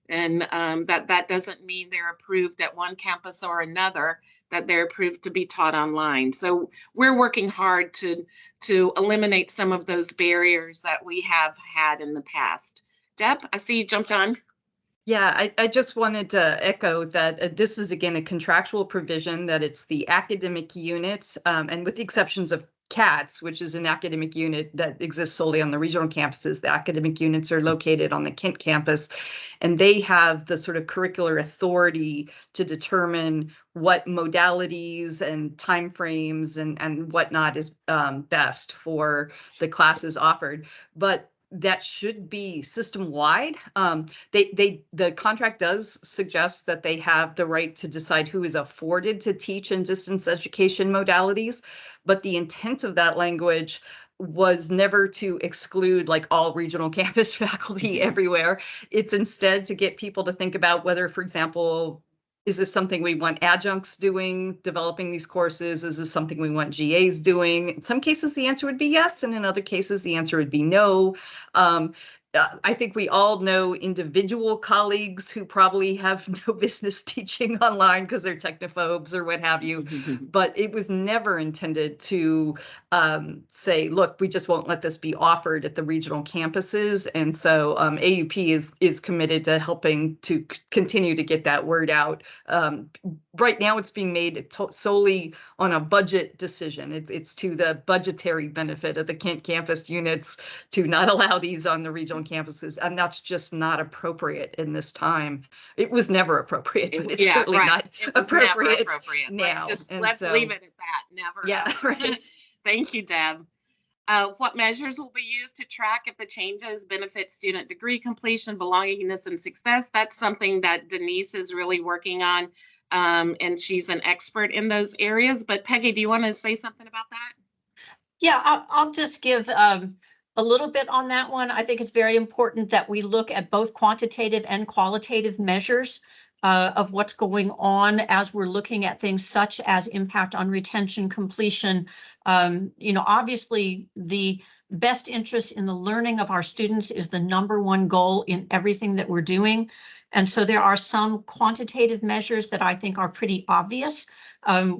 And that doesn't mean they're approved at one campus or another, that they're approved to be taught online. So we're working hard to eliminate some of those barriers that we have had in the past. Deb, I see you jumped on. Yeah, I just wanted to echo that this is, again, a contractual provision, that it's the academic units, and with the exceptions of CATS, which is an academic unit that exists solely on the regional campuses, the academic units are located on the Kent campus, and they have the sort of curricular authority to determine what modalities and timeframes and whatnot is best for the classes offered. But that should be system-wide. The contract does suggest that they have the right to decide who is afforded to teach in distance education modalities, but the intent of that language was never to exclude like all regional campus faculty everywhere. It's instead to get people to think about whether, for example, is this something we want adjuncts doing, developing these courses? Is this something we want GAs doing? In some cases, the answer would be yes, and in other cases, the answer would be no. I think we all know individual colleagues who probably have no business teaching online because they're technophobes or what have you, but it was never intended to say, look, we just won't let this be offered at the regional campuses. And so AUP is committed to helping to continue to get that word out. Right now, it's being made solely on a budget decision. It's to the budgetary benefit of the Kent campus units to not allow these on the regional campuses, and that's just not appropriate in this time. It was never appropriate, but it's certainly not appropriate now. Let's leave it at that. Never. Yeah, right. Thank you, Deb. What measures will be used to track if the changes benefit student degree completion, belongingness, and success? That's something that Denise is really working on, and she's an expert in those areas. But Peggy, do you want to say something about that? Yeah, I'll just give a little bit on that one. I think it's very important that we look at both quantitative and qualitative measures of what's going on as we're looking at things such as impact on retention, completion. Obviously the best interest in the learning of our students is the #1 goal in everything that we're doing. And so there are some quantitative measures that I think are pretty obvious.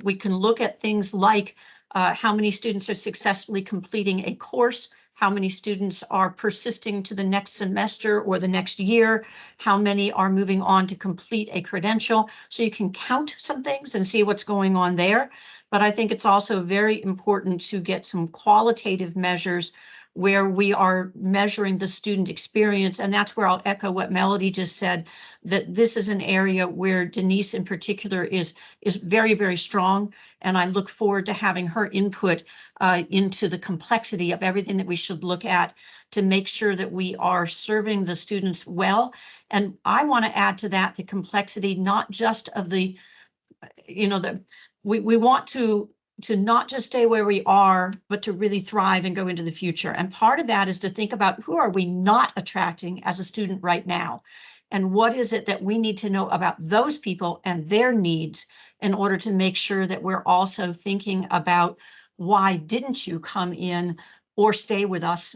We can look at things like how many students are successfully completing a course, how many students are persisting to the next semester or the next year, how many are moving on to complete a credential. So you can count some things and see what's going on there. But I think it's also very important to get some qualitative measures where we are measuring the student experience. And that's where I'll echo what Melody just said, that this is an area where Denise in particular is very, very strong. And I look forward to having her input into the complexity of everything that we should look at to make sure that we are serving the students well. And I want to add to that the complexity, not just of the, we want to not just stay where we are, but to really thrive and go into the future. And part of that is to think about who are we not attracting as a student right now? And what is it that we need to know about those people and their needs in order to make sure that we're also thinking about why didn't you come in or stay with us?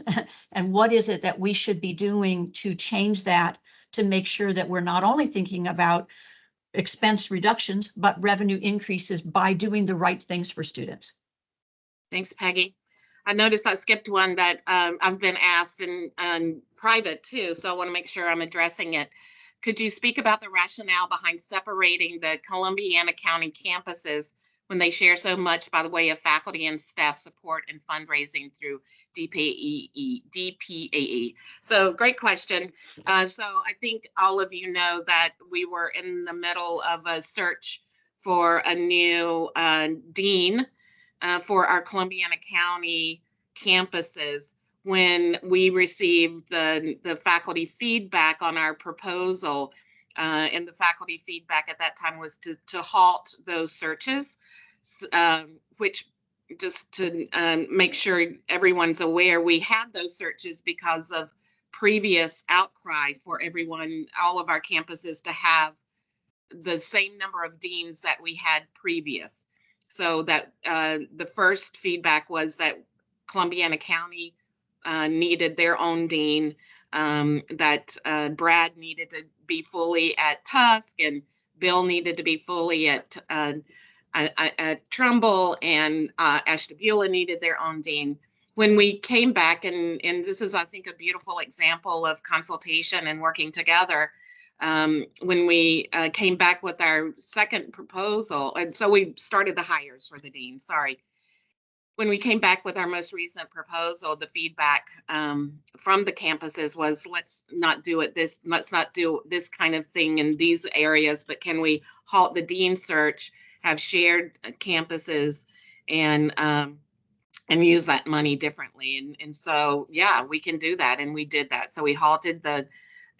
And what is it that we should be doing to change that, to make sure that we're not only thinking about expense reductions, but revenue increases by doing the right things for students. Thanks, Peggy. I noticed I skipped one that I've been asked in private too, so I want to make sure I'm addressing it. Could you speak about the rationale behind separating the Columbiana County campuses when they share so much by the way of faculty and staff support and fundraising through DPAE? So great question. So I think all of you know that we were in the middle of a search for a new dean for our Columbiana County campuses when we received the faculty feedback on our proposal. And the faculty feedback at that time was to halt those searches, which, just to make sure everyone's aware, we had those searches because of previous outcry for everyone, all of our campuses, to have the same number of deans that we had previous. So that the first feedback was that Columbiana County needed their own dean, that Brad needed to be fully at Tusk, and Bill needed to be fully at Trumbull, and Ashtabula needed their own dean. When we came back, and this is, I think, a beautiful example of consultation and working together, when we came back with our second proposal, and so we started the hires for the dean, sorry. When we came back with our most recent proposal, the feedback from the campuses was, let's not do this kind of thing in these areas, but can we halt the dean search, have shared campuses, and use that money differently. And so, yeah, we can do that. And we did that. So we halted the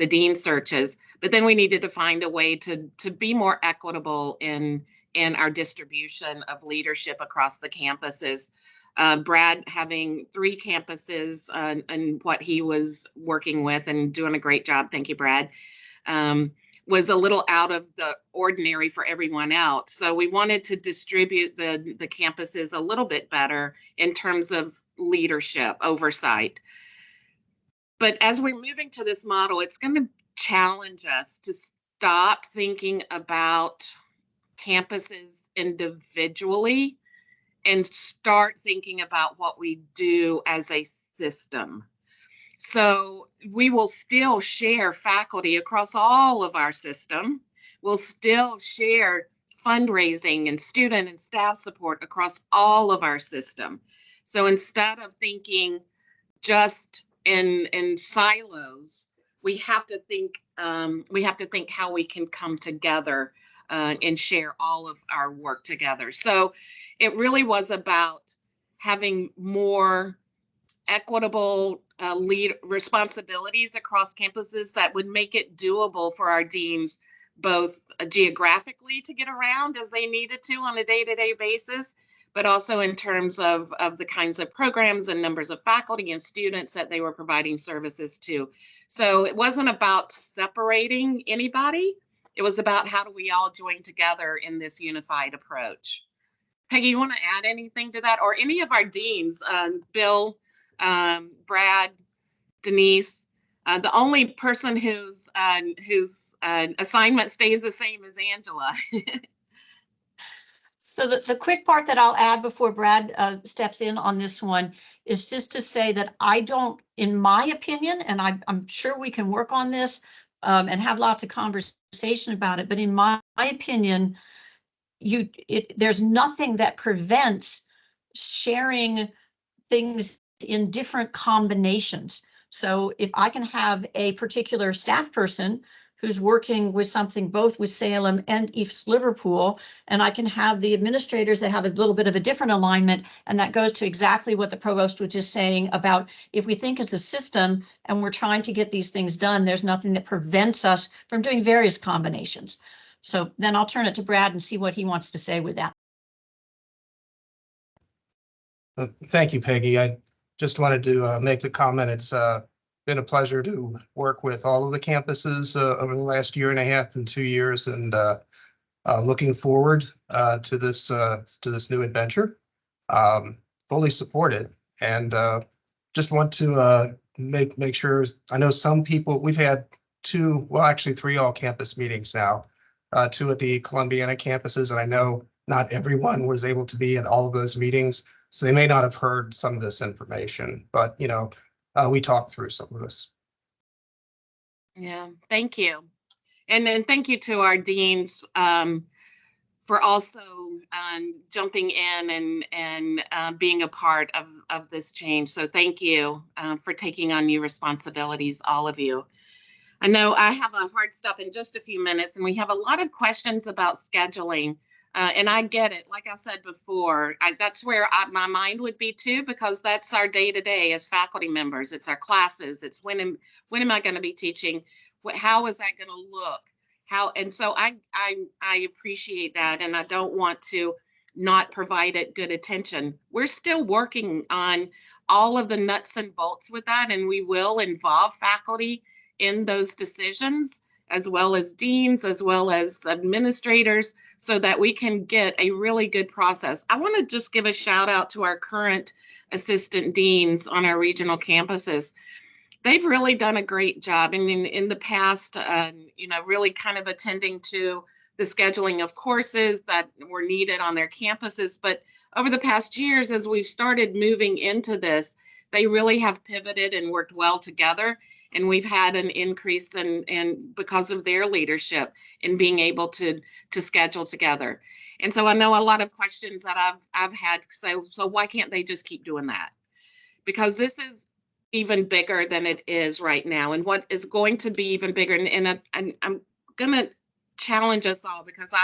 dean searches, but then we needed to find a way to be more equitable in our distribution of leadership across the campuses. Brad having 3 campuses and what he was working with and doing a great job. Thank you, Brad. Was a little out of the ordinary for everyone else. So we wanted to distribute the campuses a little bit better in terms of leadership oversight. But as we're moving to this model, it's going to challenge us to stop thinking about campuses individually and start thinking about what we do as a system. So we will still share faculty across all of our system. We'll still share fundraising and student and staff support across all of our system. So instead of thinking just in silos, we have to think how we can come together and share all of our work together. So it really was about having more equitable lead responsibilities across campuses that would make it doable for our deans, both geographically to get around as they needed to on a day-to-day basis, but also in terms of the kinds of programs and numbers of faculty and students that they were providing services to. So it wasn't about separating anybody. It was about how do we all join together in this unified approach. Peggy, you want to add anything to that? Or any of our deans, Bill, Brad, Denise, the only person whose assignment stays the same is Angela. So the quick part that I'll add before Brad steps in on this one is just to say that I don't, in my opinion, and I'm sure we can work on this and have lots of conversation about it, but in my opinion, there's nothing that prevents sharing things in different combinations. So if I can have a particular staff person who's working with something both with Salem and East Liverpool, and I can have the administrators that have a little bit of a different alignment, and that goes to exactly what the provost was just saying about if we think it's a system and we're trying to get these things done, there's nothing that prevents us from doing various combinations. So then I'll turn it to Brad and see what he wants to say with that. Thank you, Peggy. I just wanted to make the comment. It's been a pleasure to work with all of the campuses over the last year and a half and 2 years, and looking forward to this new adventure. Fully supported, and just want to make sure. I know some people, we've had actually 3 all-campus meetings now, 2 at the Columbiana campuses, and I know not everyone was able to be at all of those meetings, so they may not have heard some of this information, but we talked through some of this. Yeah, thank you. And then thank you to our deans for also jumping in and being a part of this change. So thank you for taking on new responsibilities, all of you. I know I have a hard stop in just a few minutes, and we have a lot of questions about scheduling. And I get it. Like I said before, that's where my mind would be too, because that's our day-to-day as faculty members. It's our classes. It's when am I going to be teaching? How is that going to look? And so I appreciate that, and I don't want to not provide it good attention. We're still working on all of the nuts and bolts with that, and we will involve faculty in those decisions, as well as deans, as well as administrators, so that we can get a really good process. I want to just give a shout out to our current assistant deans on our regional campuses. They've really done a great job. And in the past, really kind of attending to the scheduling of courses that were needed on their campuses. But over the past years, as we've started moving into this, they really have pivoted and worked well together. And we've had an increase in because of their leadership in being able to schedule together. And so I know a lot of questions that I've had. So why can't they just keep doing that? Because this is even bigger than it is right now, and what is going to be even bigger. And I'm going to challenge us all, because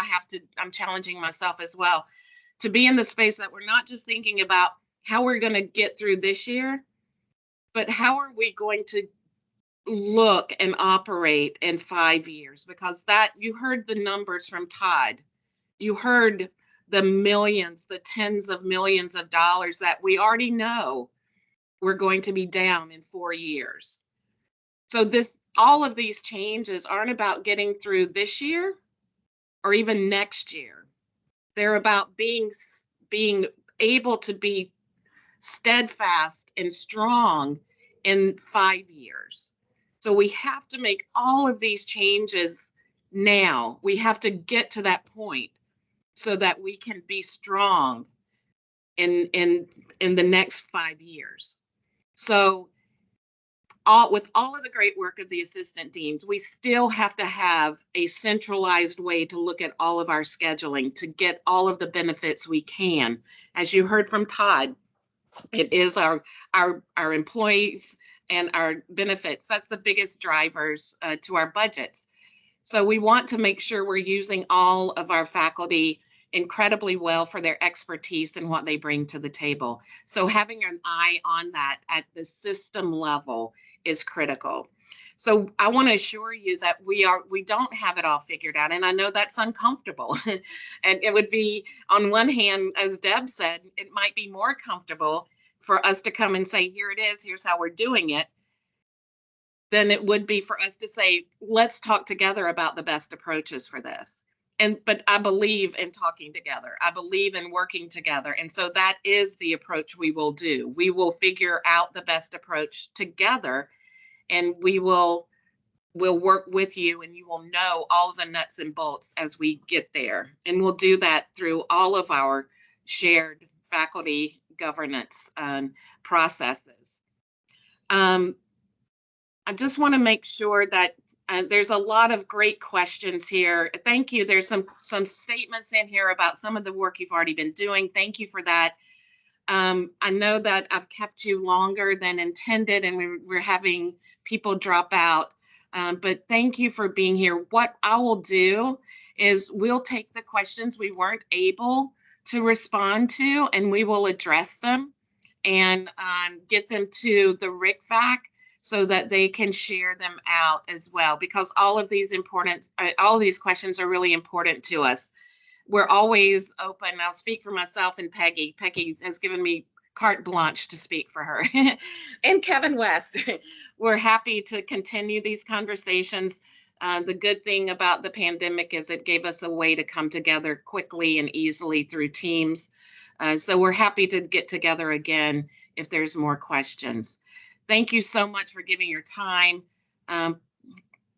I'm challenging myself as well, to be in the space that we're not just thinking about how we're going to get through this year, but how are we going to look and operate in 5 years? Because that, you heard the numbers from Todd. You heard the millions, the tens of millions of dollars that we already know we're going to be down in 4 years. So all of these changes aren't about getting through this year or even next year. They're about being able to be steadfast and strong in 5 years. So we have to make all of these changes now. We have to get to that point so that we can be strong in the next 5 years. So with all of the great work of the assistant deans, we still have to have a centralized way to look at all of our scheduling to get all of the benefits we can. As you heard from Todd, it is our employees and our benefits. That's the biggest drivers to our budgets. So we want to make sure we're using all of our faculty incredibly well for their expertise and what they bring to the table. So having an eye on that at the system level is critical. So I want to assure you that we don't have it all figured out. And I know that's uncomfortable. And it would be, on one hand, as Deb said, it might be more comfortable for us to come and say, here it is, here's how we're doing it, than it would be for us to say, let's talk together about the best approaches for this. But I believe in talking together. I believe in working together. And so that is the approach we will do. We will figure out the best approach together, and we'll work with you, and you will know all of the nuts and bolts as we get there. And we'll do that through all of our shared faculty governance processes. I just want to make sure that there's a lot of great questions here. Thank you. There's some statements in here about some of the work you've already been doing. Thank you for that. I know that I've kept you longer than intended, and we're having people drop out. But thank you for being here. What I will do is we'll take the questions we weren't able to respond to, and we will address them and get them to the RICFAC so that they can share them out as well, because all of these questions are really important to us. We're always open. I'll speak for myself and Peggy. Peggy has given me carte blanche to speak for her. And Kevin West. We're happy to continue these conversations. The good thing about the pandemic is it gave us a way to come together quickly and easily through Teams. So we're happy to get together again if there's more questions. Thank you so much for giving your time.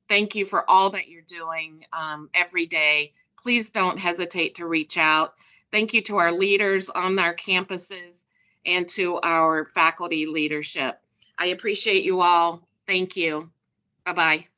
Thank you for all that you're doing every day. Please don't hesitate to reach out. Thank you to our leaders on our campuses and to our faculty leadership. I appreciate you all. Thank you. Bye-bye.